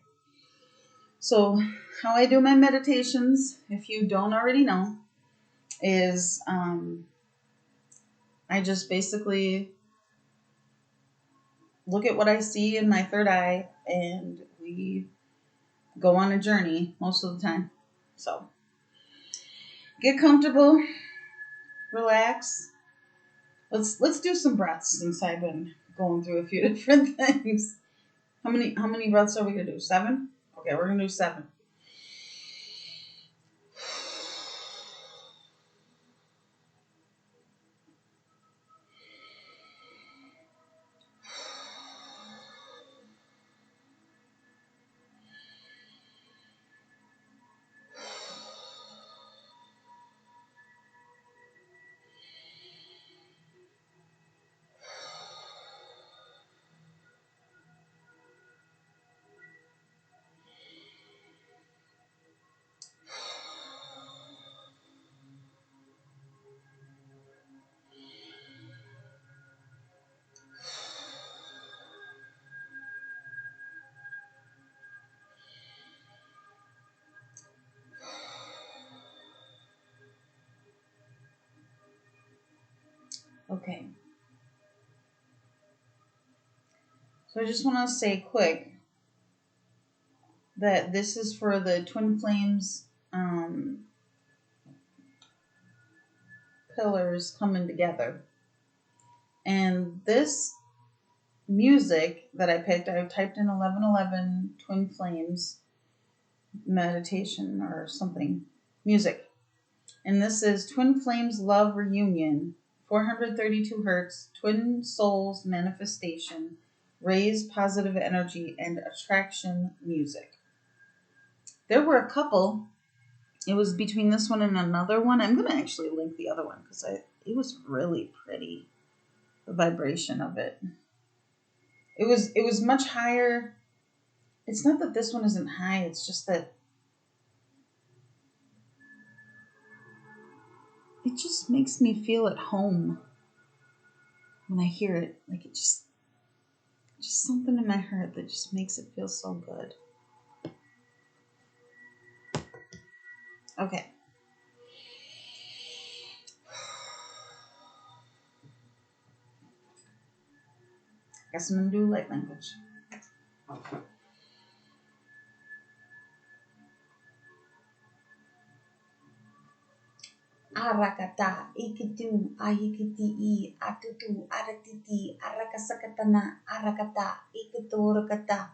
So how I do my meditations, if you don't already know, is I just basically look at what I see in my third eye and we go on a journey most of the time. So get comfortable, relax. Let's do some breaths since I've been going through a few different things. How many breaths are we gonna do? 7? Okay, we're gonna do 7. Okay. So I just want to say quick that this is for the twin flames pillars coming together. And this music that I picked, I typed in 1111 twin flames meditation or something, music. And this is Twin Flames Love Reunion, 432 hertz, Twin Souls Manifestation, Raise Positive Energy, and Attraction Music. There were a couple. It was between this one and another one. I'm going to actually link the other one because it was really pretty, the vibration of it. It was much higher. It's not that this one isn't high, it's just that it just makes me feel at home when I hear it. Like it just something in my heart that just makes it feel so good. Okay. Guess I'm gonna do light language. Arakata, ikitu, ahikiti, atutu, aratiti, arakasakatana, arakata, ikitu, rakata,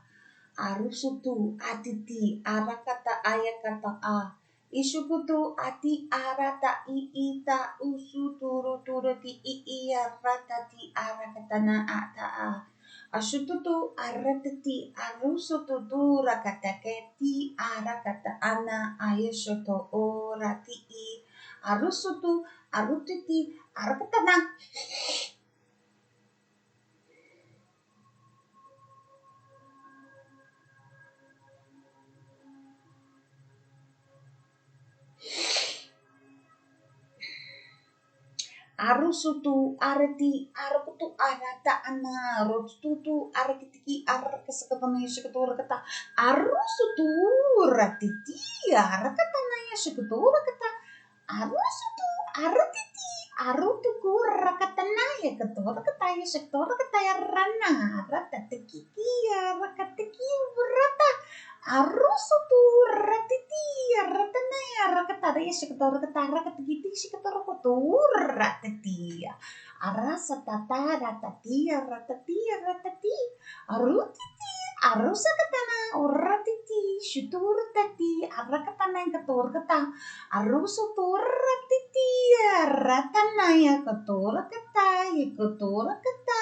arusutu, atiti, arakata, ayakata, isukutu, ati, arata, iita, usuturu, turati, aratati, arakatana, ata, asututu, aratati, arusutu, rakataketi, arakata, ana, ayasuto, orati, arusutu, arutiti, arakatana. Arusutu arati arakutu arata ana rotutu arakitiki arakasakatana yashakatora arusutu ratiti arakatana yashakatora kata arusutu aratiti arutuku rakatana yakatora kata yashakatora kata yarana ratatiki arakatiki rata arusutu ratiti ratana yarakata yashakatora kata arakatiki shikatora kotora ratati arasatata ratati ratati ratati arutiti arusakatana oratiti shuturtati arakatana katorkata arusuturatiti ratana yakatorkata yakatorkata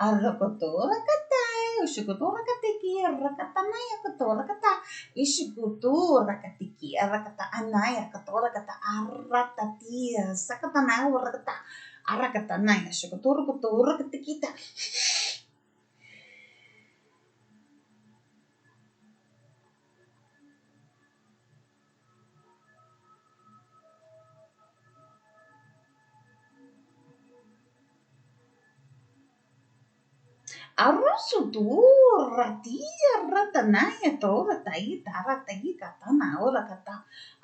arakotorakata ushukotorakatiki arakatana yakatorkata ishikuturakatiki arakata anaya katorakata aratati sakatana urakata arakatana yashikotorakatorakatiki. Arusutu ratia ratanaya tora tai tara tai katana ora kata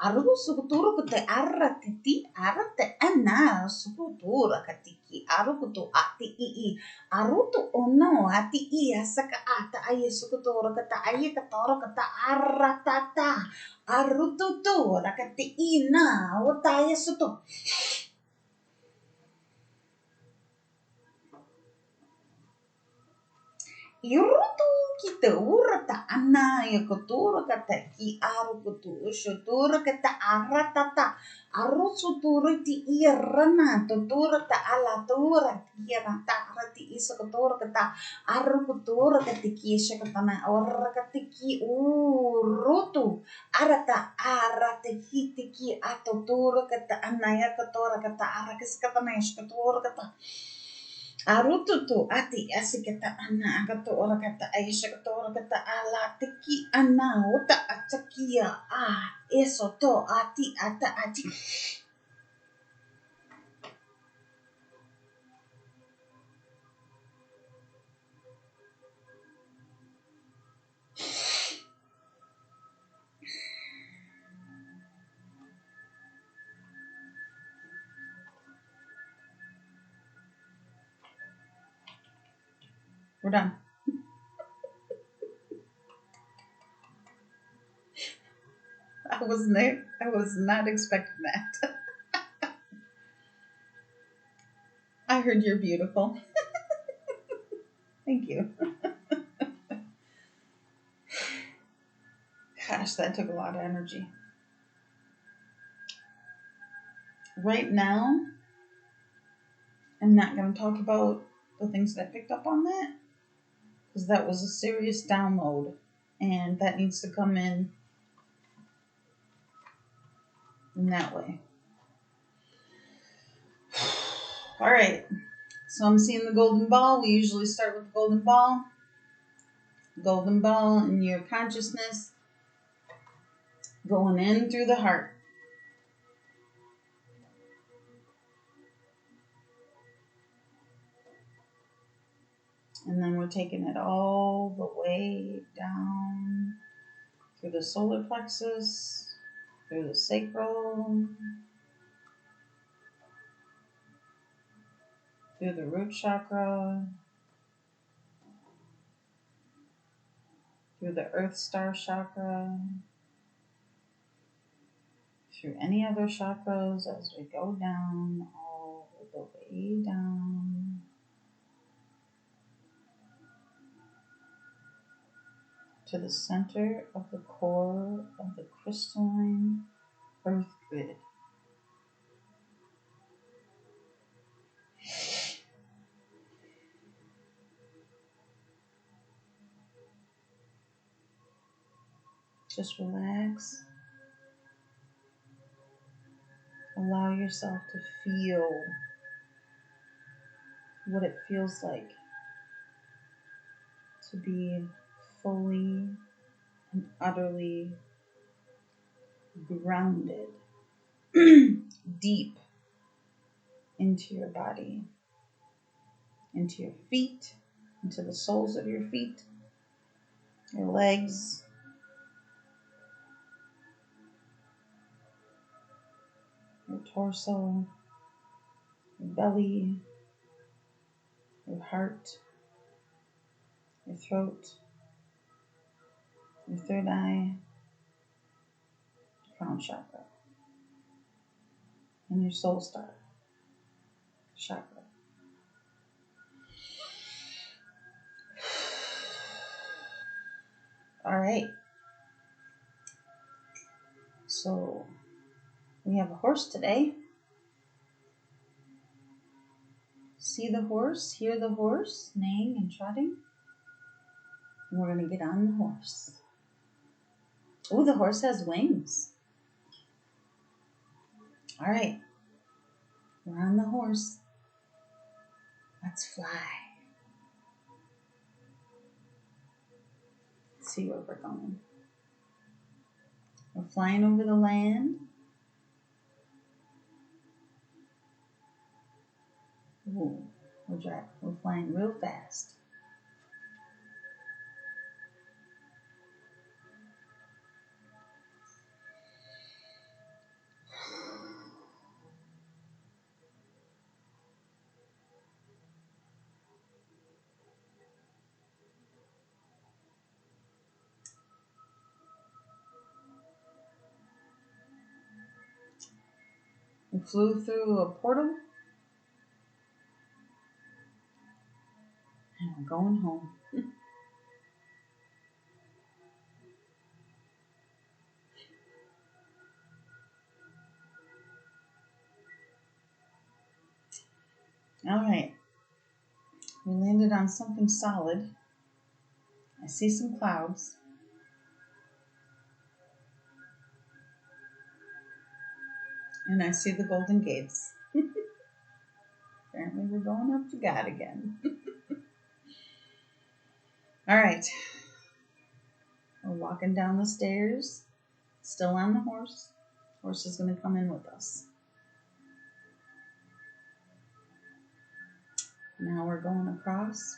arusuturu kute aratiti arate ana sukutura katiki arukutu ati I arutu ono ati I asaka ata aye sukutura kata aye katora kata aratata arututu rakati ina otaya sutu. Irutu kita urata ana ya kotura kata ki aru kutu shutura kata aratata aru sutura ti irana tutura ta ala tura irata arati isa kotura kata aru kutura kata ki shakatana ora kata ki urutu arata arate ki atutura kata ana ya kotura kata arakis kata na shakatura kata arututu ati asikata ana agato ora kata aisha kata ora kata ala tiki ana uta atakia eso to ati ata ati. We're done. I was not expecting that. I heard you're beautiful. Thank you. Gosh, that took a lot of energy. Right now, I'm not going to talk about the things that I picked up on that because that was a serious download and that needs to come in that way. All right. So I'm seeing the golden ball. We usually start with the golden ball. Golden ball in your consciousness going in through the heart. And then we're taking it all the way down through the solar plexus, through the sacral, through the root chakra, through the earth star chakra, through any other chakras as we go down, all the way down to the center of the core of the crystalline earth grid. Just relax. Allow yourself to feel what it feels like to be fully and utterly grounded, deep into your body, into your feet, into the soles of your feet, your legs, your torso, your belly, your heart, your throat, your third eye, crown chakra, and your soul star chakra. All right. So we have a horse today. See the horse, hear the horse neighing and trotting. And we're going to get on the horse. Oh, the horse has wings. All right. We're on the horse. Let's fly. Let's see where we're going. We're flying over the land. Ooh, we're flying real fast. We flew through a portal. And we're going home. All right. We landed on something solid. I see some clouds. And I see the Golden Gates. Apparently we're going up to God again. All right. We're walking down the stairs. Still on the horse. Horse is going to come in with us. Now we're going across.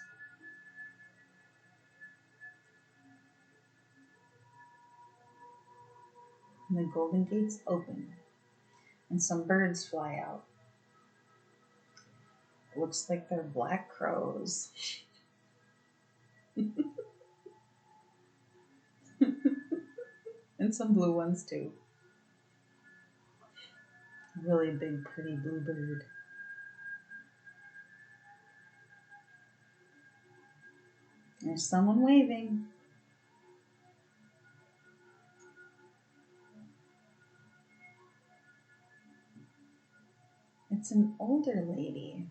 And the Golden Gates open. And some birds fly out. It looks like they're black crows. And some blue ones too. A really big, pretty blue bird. There's someone waving. It's an older lady.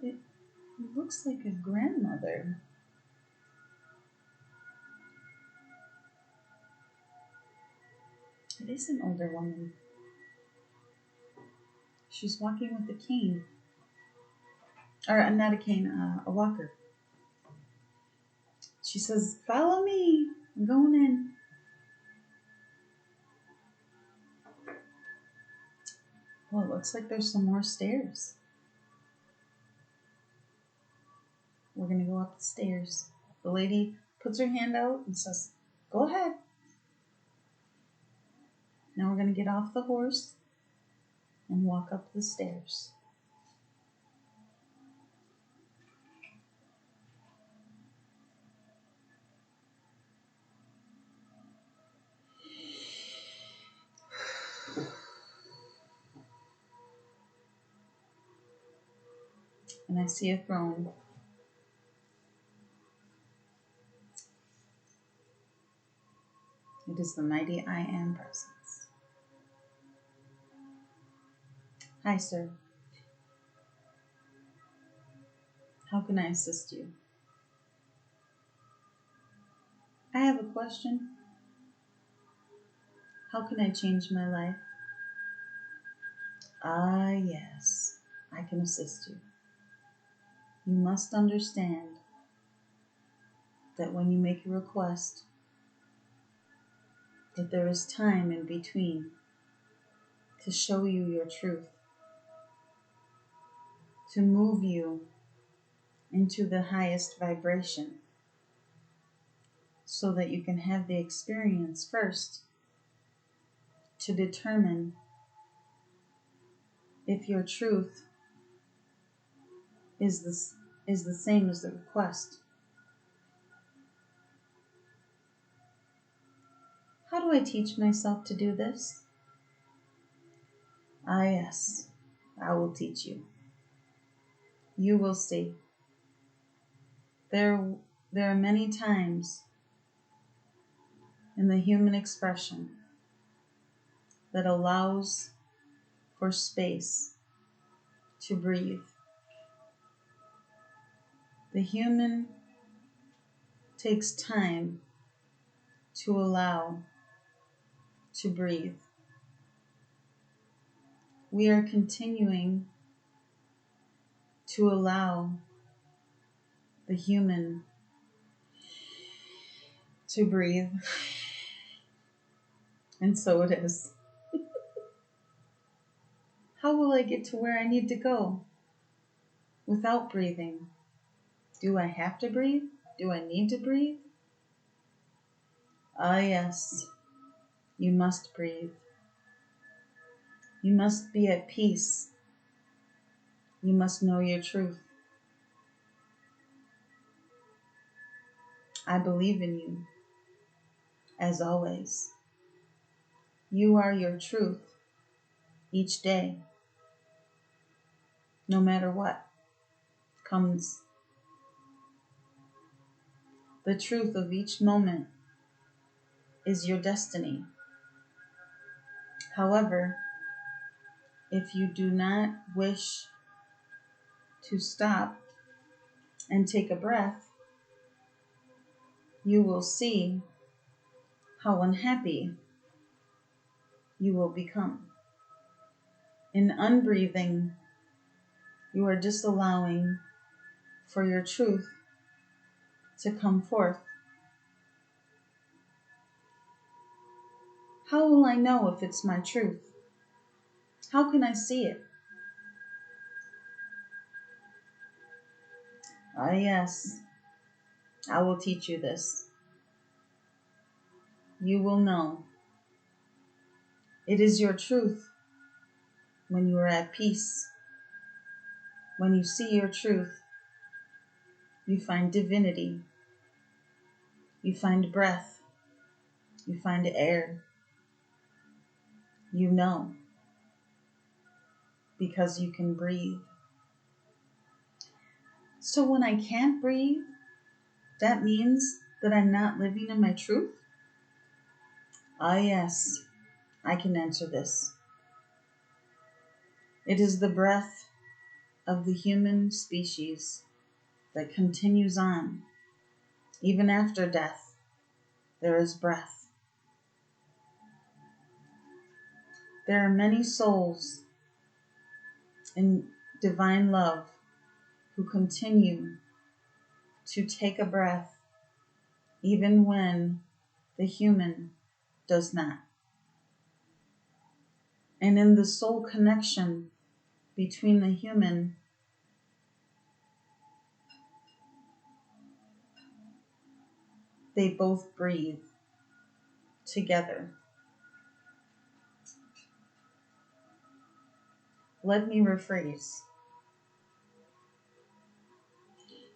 It looks like a grandmother. It is an older woman. She's walking with a cane. Or not a cane, a walker. She says, "Follow me. I'm going in." Well, it looks like there's some more stairs. We're going to go up the stairs. The lady puts her hand out and says, "Go ahead." Now we're going to get off the horse and walk up the stairs. And I see a throne. It is the mighty I Am presence. Hi, sir. How can I assist you? I have a question. How can I change my life? Ah, yes, I can assist you. You must understand that when you make a request, that there is time in between to show you your truth, to move you into the highest vibration so that you can have the experience first to determine if your truth is the same as the request. How do I teach myself to do this? Ah, yes, I will teach you. You will see. There are many times in the human expression that allows for space to breathe. The human takes time to allow to breathe. We are continuing to allow the human to breathe. And so it is. How will I get to where I need to go without breathing? Do I have to breathe? Do I need to breathe? Ah, yes, you must breathe. You must be at peace. You must know your truth. I believe in you, as always. You are your truth each day, no matter what comes. The truth of each moment is your destiny. However, if you do not wish to stop and take a breath, you will see how unhappy you will become. In unbreathing, you are disallowing for your truth to come forth. How will I know if it's my truth? How can I see it? Ah, yes, I will teach you this. You will know. It is your truth when you are at peace. When you see your truth, you find divinity. You find breath. You find air. You know, because you can breathe. So when I can't breathe, that means that I'm not living in my truth? Ah, yes, I can answer this. It is the breath of the human species that continues on. Even after death, there is breath. There are many souls in divine love who continue to take a breath even when the human does not. And in the soul connection between the human they both breathe together. Let me rephrase.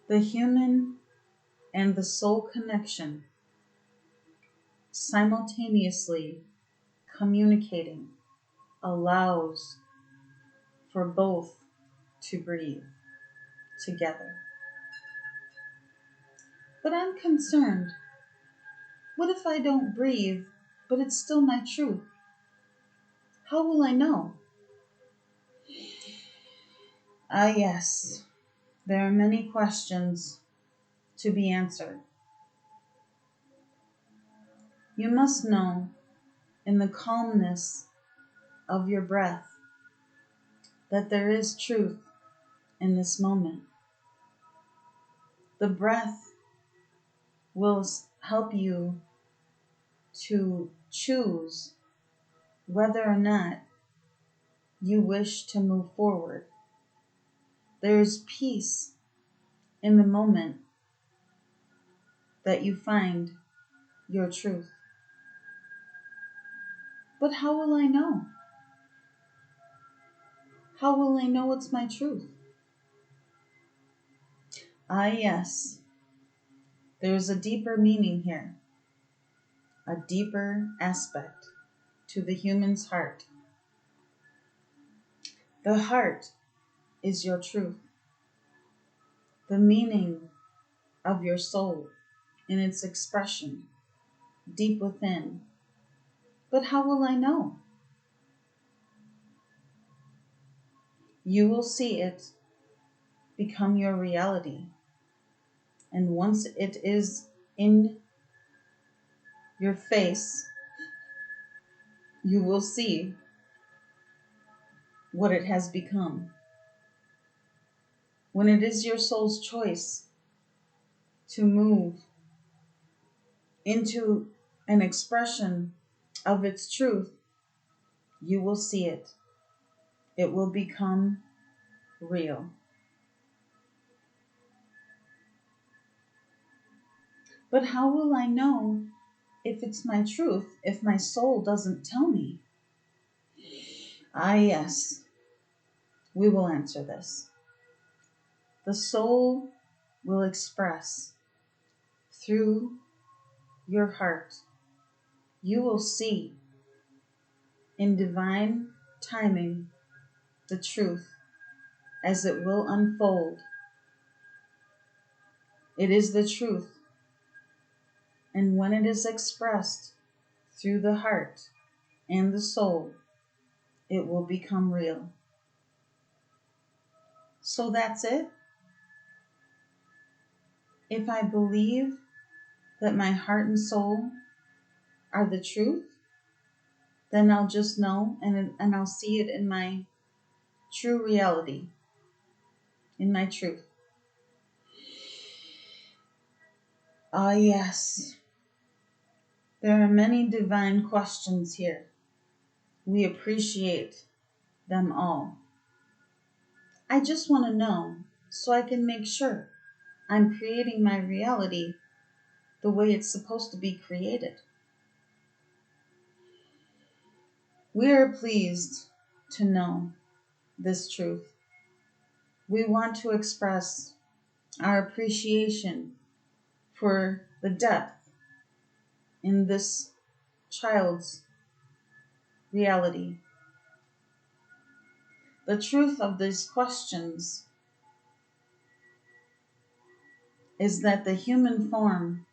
The human and the soul connection simultaneously communicating allows for both to breathe together. But I'm concerned. What if I don't breathe, but it's still my truth? How will I know? Ah, yes, there are many questions to be answered. You must know in the calmness of your breath that there is truth in this moment. The breath will help you to choose whether or not you wish to move forward. There is peace in the moment that you find your truth. But how will I know? How will I know it's my truth? Ah, yes, there's a deeper meaning here, a deeper aspect to the human's heart. The heart is your truth, the meaning of your soul in its expression deep within. But how will I know? You will see it become your reality. And once it is in your face, you will see what it has become. When it is your soul's choice to move into an expression of its truth, you will see it. It will become real. But how will I know if it's my truth if my soul doesn't tell me? Ah, yes, we will answer this. The soul will express through your heart. You will see in divine timing the truth as it will unfold. It is the truth, and when it is expressed through the heart and the soul, it will become real. So that's it. If I believe that my heart and soul are the truth, then I'll just know and I'll see it in my true reality, in my truth. Ah, yes. There are many divine questions here. We appreciate them all. I just want to know so I can make sure I'm creating my reality the way it's supposed to be created. We are pleased to know this truth. We want to express our appreciation for the depth in this child's reality. The truth of these questions is that the human form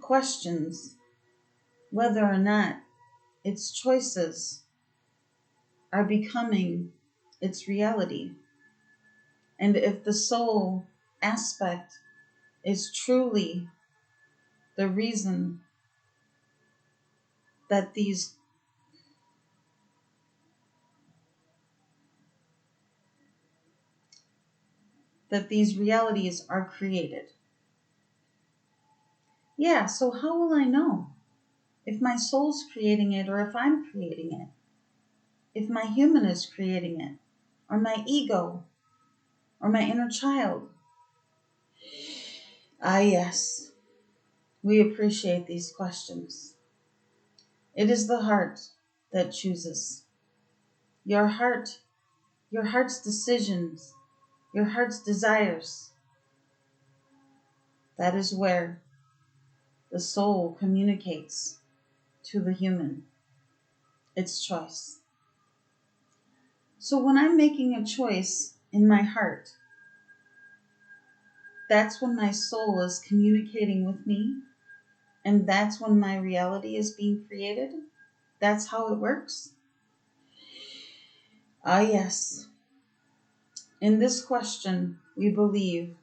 questions whether or not its choices are becoming its reality. And if the soul aspect is truly the reason that these realities are created. Yeah, so how will I know if my soul's creating it or if I'm creating it? If my human is creating it, or my ego, or my inner child? Ah, yes, we appreciate these questions. It is the heart that chooses. Your heart, your heart's decisions, your heart's desires. That is where the soul communicates to the human its choice. So when I'm making a choice in my heart, that's when my soul is communicating with me, and that's when my reality is being created. That's how it works. Ah, yes. In this question, we believe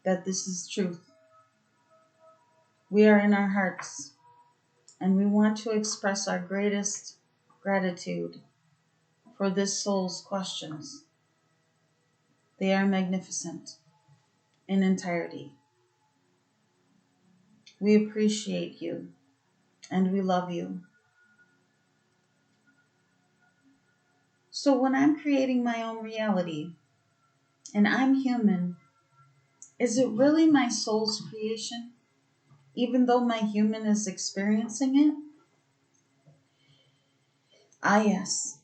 that this is truth. We are in our hearts, and we want to express our greatest gratitude for this soul's questions. They are magnificent in entirety. We appreciate you, and we love you. So when I'm creating my own reality and I'm human, is it really my soul's creation, even though my human is experiencing it? Ah, yes,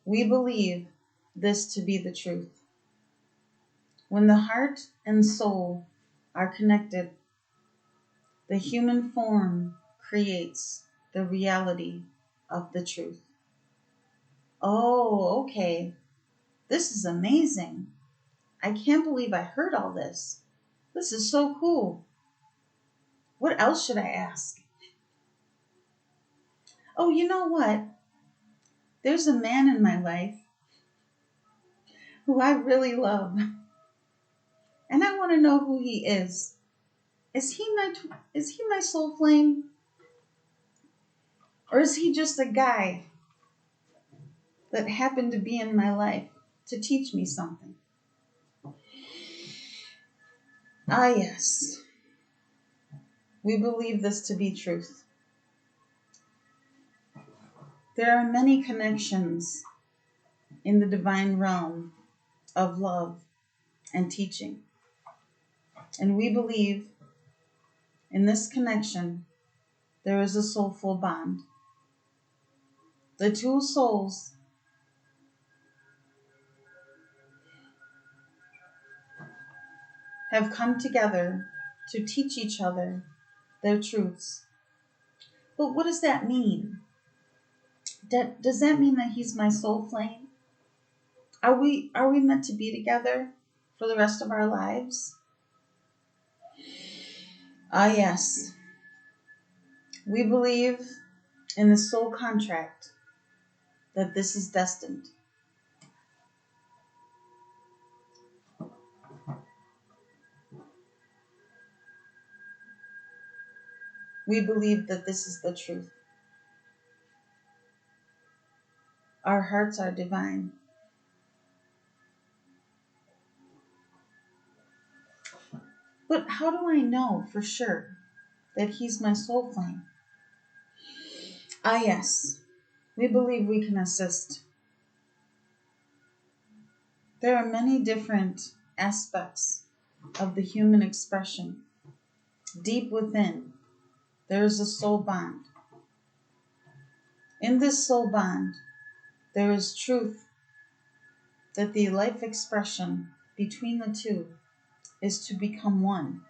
we believe this to be the truth. When the heart and soul are connected, the human form creates the reality of the truth. Oh, okay. This is amazing. I can't believe I heard all this. This is so cool. What else should I ask? Oh, you know what? There's a man in my life who I really love, and I want to know who he is. Is he my soul flame? Or is he just a guy that happened to be in my life to teach me something? Ah, yes. We believe this to be truth. There are many connections in the divine realm of love and teaching. And we believe in this connection there is a soulful bond. The two souls have come together to teach each other their truths. But what does that mean? Does that mean that he's my soul flame? Are we meant to be together for the rest of our lives? Ah, yes. We believe in the soul contract that this is destined. We believe that this is the truth. Our hearts are divine. But how do I know for sure that he's my soul flame? Ah, yes. We believe we can assist. There are many different aspects of the human expression. Deep within, there is a soul bond. In this soul bond, there is truth that the life expression between the two is to become one,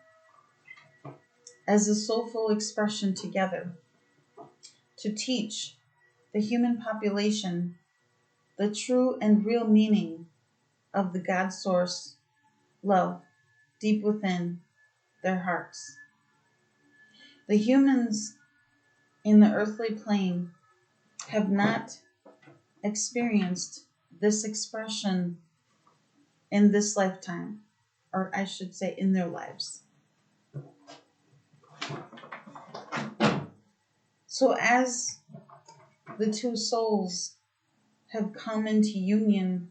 as a soulful expression together, to teach the human population the true and real meaning of the God source love deep within their hearts. The humans in the earthly plane have not experienced this expression in this lifetime, or I should say in their lives. So as the two souls have come into union,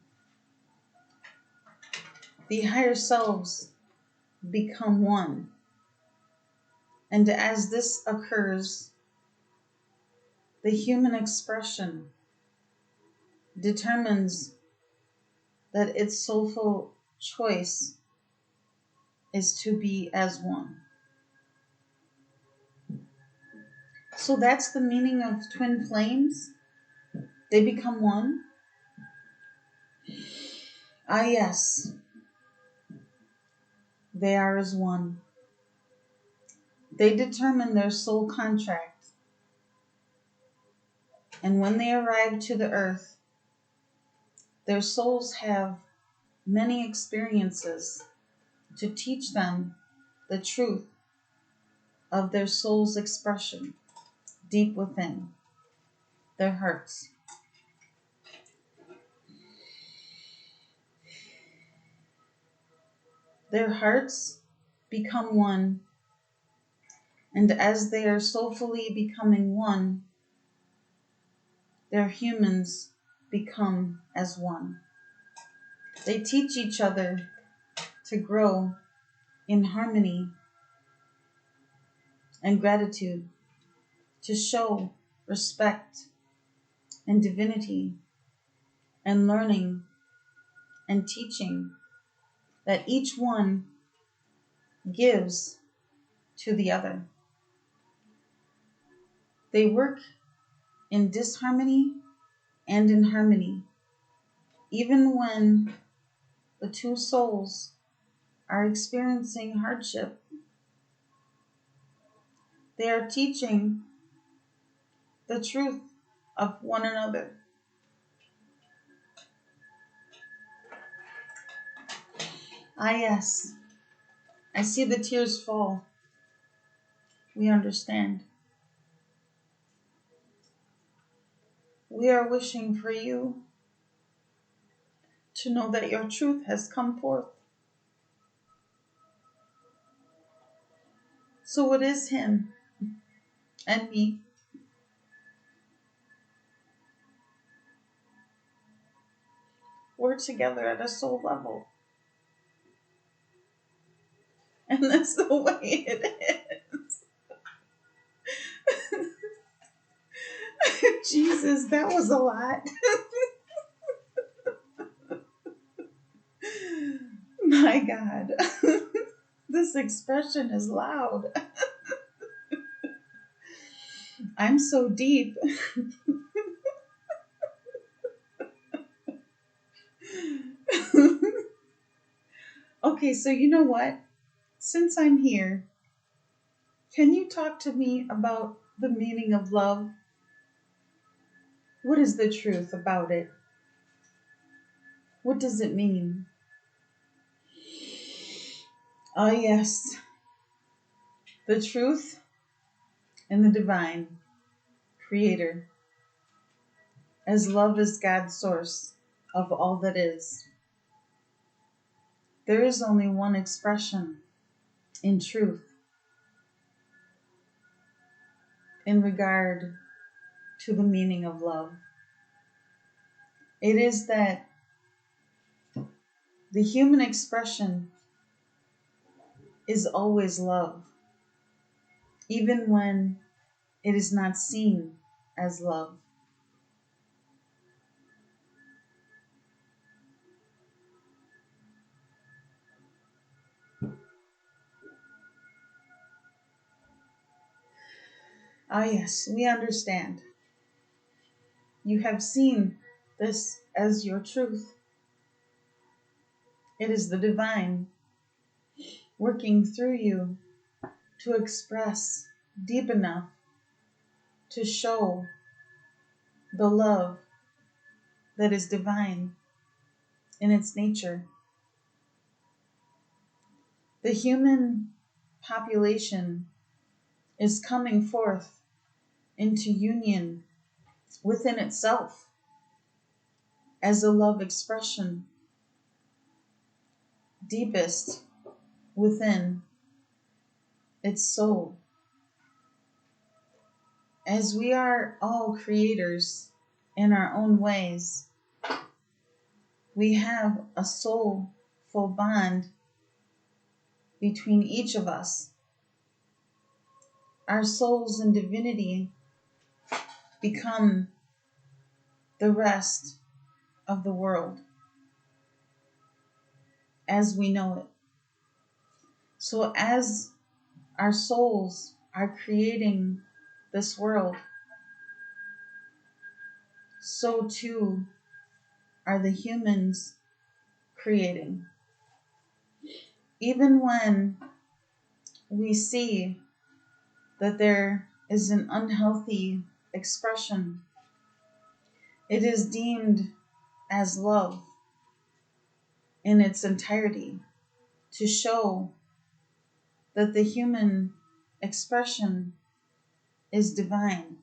the higher selves become one. And as this occurs, the human expression determines that its soulful choice is to be as one. So that's the meaning of twin flames. They become one. Ah, yes, they are as one. They determine their soul contract. And when they arrive to the earth, their souls have many experiences to teach them the truth of their soul's expression deep within their hearts. Their hearts become one, and as they are soulfully becoming one, their humans become as one. They teach each other to grow in harmony and gratitude, to show respect and divinity and learning and teaching that each one gives to the other. They work in disharmony and in harmony, even when the two souls are experiencing hardship. They are teaching the truth of one another. Ah, yes, I see the tears fall. We understand. We are wishing for you to know that your truth has come forth. So it is him and me. We're together at a soul level. And that's the way it is. Jesus, that was a lot. My God. This expression is loud. I'm so deep. Okay, so you know what? Since I'm here, can you talk to me about the meaning of love? What is the truth about it? What does it mean? Ah, yes. The truth and the divine creator, as love is God's source of all that is. There is only one expression in truth in regard to the meaning of love. It is that the human expression is always love, even when it is not seen as love. Ah, yes, we understand. You have seen this as your truth. It is the divine working through you to express deep enough to show the love that is divine in its nature. The human population is coming forth into union within itself as a love expression, deepest within its soul. As we are all creators in our own ways, we have a soulful bond between each of us. Our souls in divinity become the rest of the world as we know it. So as our souls are creating this world, so too are the humans creating. Even when we see that there is an unhealthy expression, it is deemed as love in its entirety to show that the human expression is divine.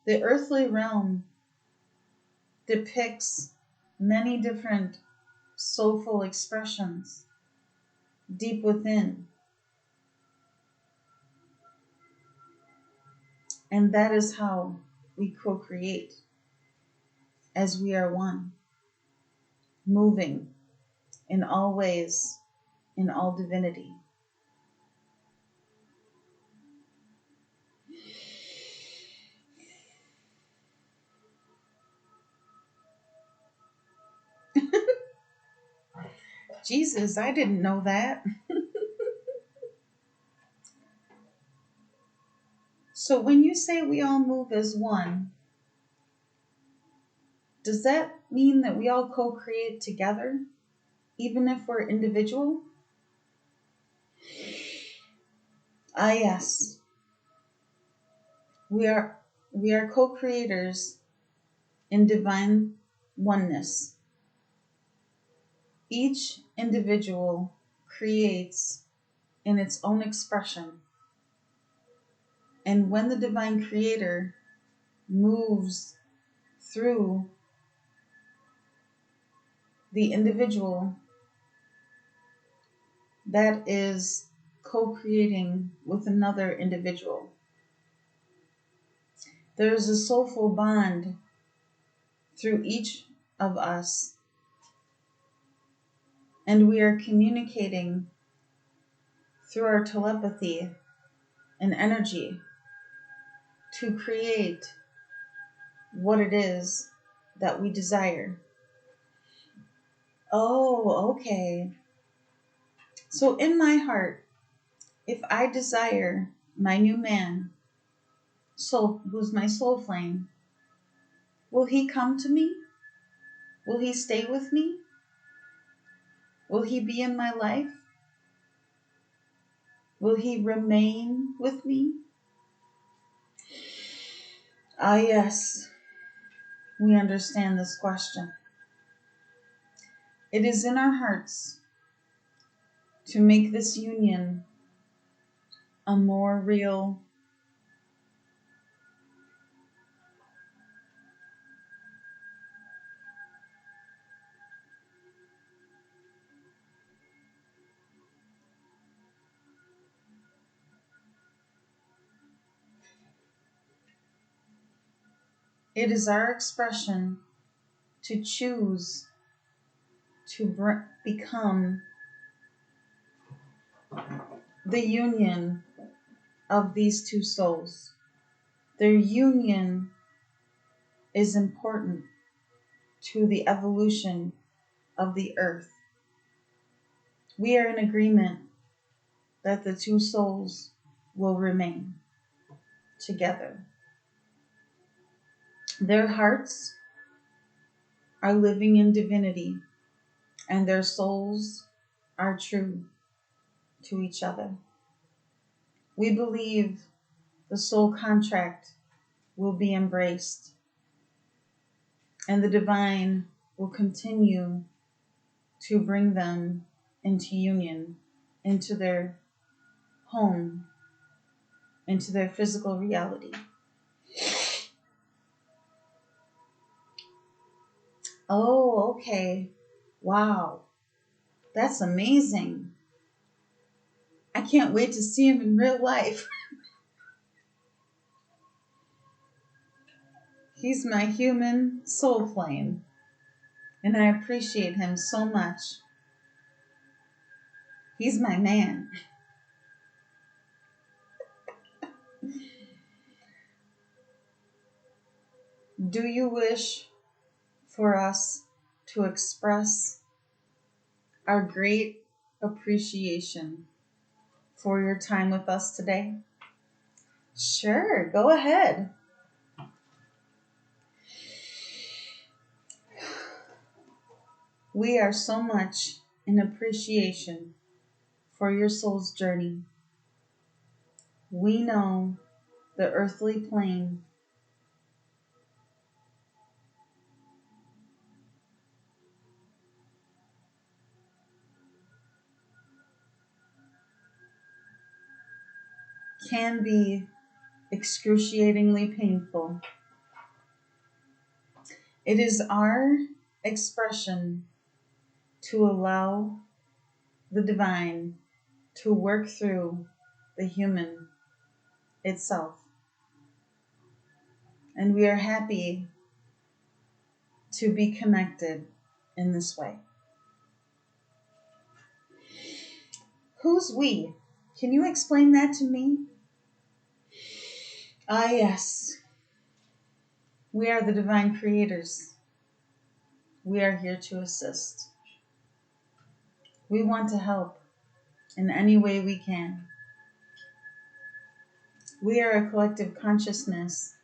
The earthly realm depicts many different soulful expressions deep within. And that is how we co-create as we are one, moving in all ways, in all divinity. Jesus, I didn't know that. So when you say we all move as one, does that mean that we all co-create together, even if we're individual? Ah, yes. We are co-creators in divine oneness. Each individual creates in its own expression. And when the divine creator moves through the individual, that is co-creating with another individual. There is a soulful bond through each of us, and we are communicating through our telepathy and energy to create what it is that we desire. Oh, okay. So in my heart, if I desire my new man, soul, who's my soul flame, will he come to me? Will he stay with me? Will he be in my life? Will he remain with me? Ah, yes, we understand this question. It is in our hearts to make this union a more real. It is our expression to choose to become the union of these two souls. Their union is important to the evolution of the earth. We are in agreement that the two souls will remain together. Their hearts are living in divinity, and their souls are true to each other. We believe the soul contract will be embraced, and the divine will continue to bring them into union, into their home, into their physical reality. Oh, okay. Wow. That's amazing. I can't wait to see him in real life. He's my human soul flame, and I appreciate him so much. He's my man. Do you wish for us to express our great appreciation for your time with us today? Sure, go ahead. We are so much in appreciation for your soul's journey. We know the earthly plane can be excruciatingly painful. It is our expression to allow the divine to work through the human itself. And we are happy to be connected in this way. Who's we? Can you explain that to me? Ah, yes. We are the divine creators. We are here to assist. We want to help in any way we can. We are a collective consciousness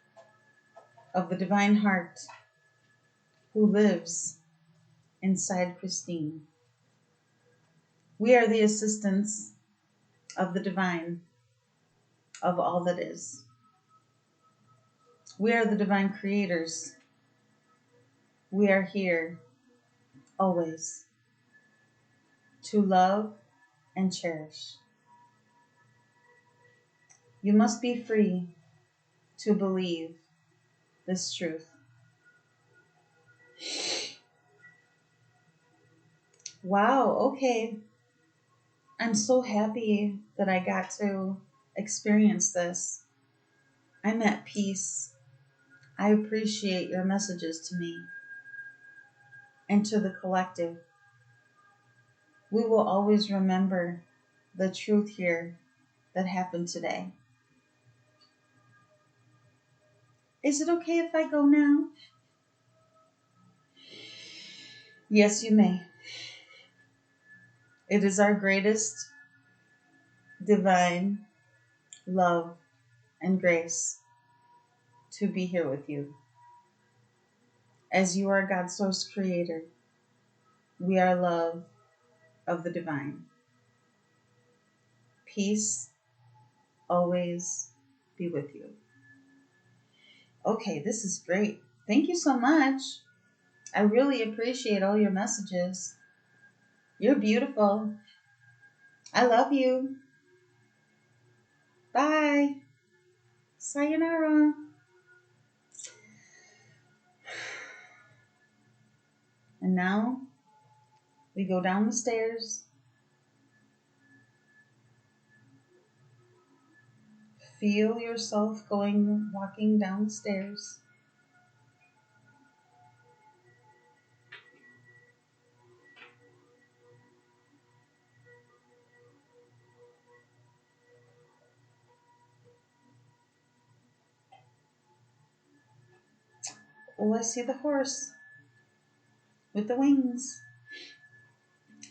of the divine heart who lives inside Christine. We are the assistants of the divine, of all that is. We are the divine creators. We are here always to love and cherish. You must be free to believe this truth. Wow, okay. I'm so happy that I got to experience this. I'm at peace. I appreciate your messages to me and to the collective. We will always remember the truth here that happened today. Is it okay if I go now? Yes, you may. It is our greatest divine love and grace to be here with you. As you are God's source creator, we are love of the divine. Peace always be with you. Okay, this is great. Thank you so much. I really appreciate all your messages. You're beautiful. I love you. Bye. Sayonara. And now we go down the stairs. Feel yourself walking down the stairs. Oh, I see the horse with the wings.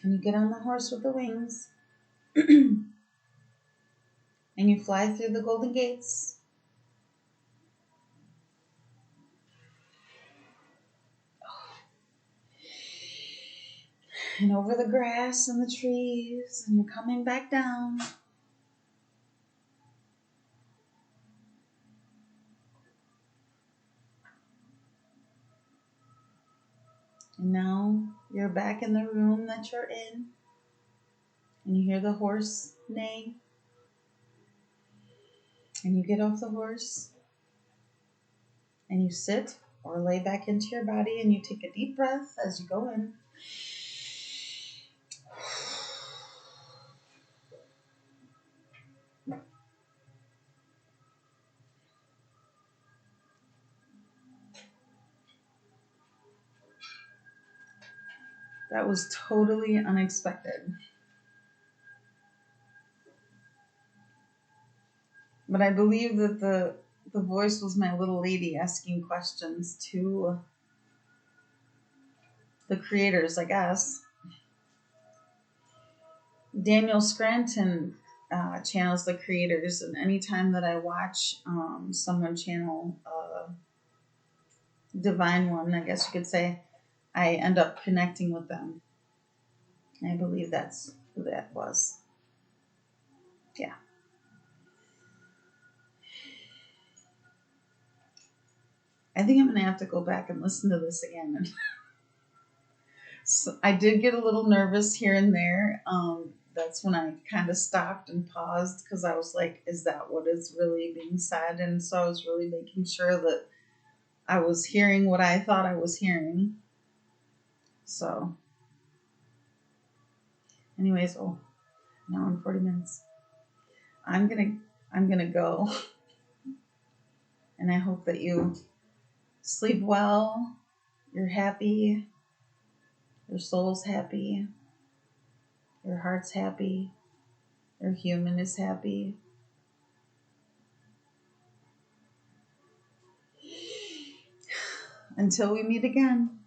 And you get on the horse with the wings. And you fly through the golden gates. And over the grass and the trees. And you're coming back down. And now you're back in the room that you're in. And you hear the horse neigh. And you get off the horse. And you sit or lay back into your body. And you take a deep breath as you go in. That was totally unexpected. But I believe that the voice was my little lady asking questions to the creators, I guess. Daniel Scranton channels the creators, and anytime that I watch someone channel a divine one, I guess you could say, I end up connecting with them. I believe that's who that was. Yeah. I think I'm going to have to go back and listen to this again. So I did get a little nervous here and there. That's when I kind of stopped and paused because I was like, is that what is really being said? And so I was really making sure that I was hearing what I thought I was hearing. So anyways, an hour and 40 minutes. I'm gonna go. And I hope that you sleep well, you're happy, your soul's happy, your heart's happy, your human is happy. Until we meet again.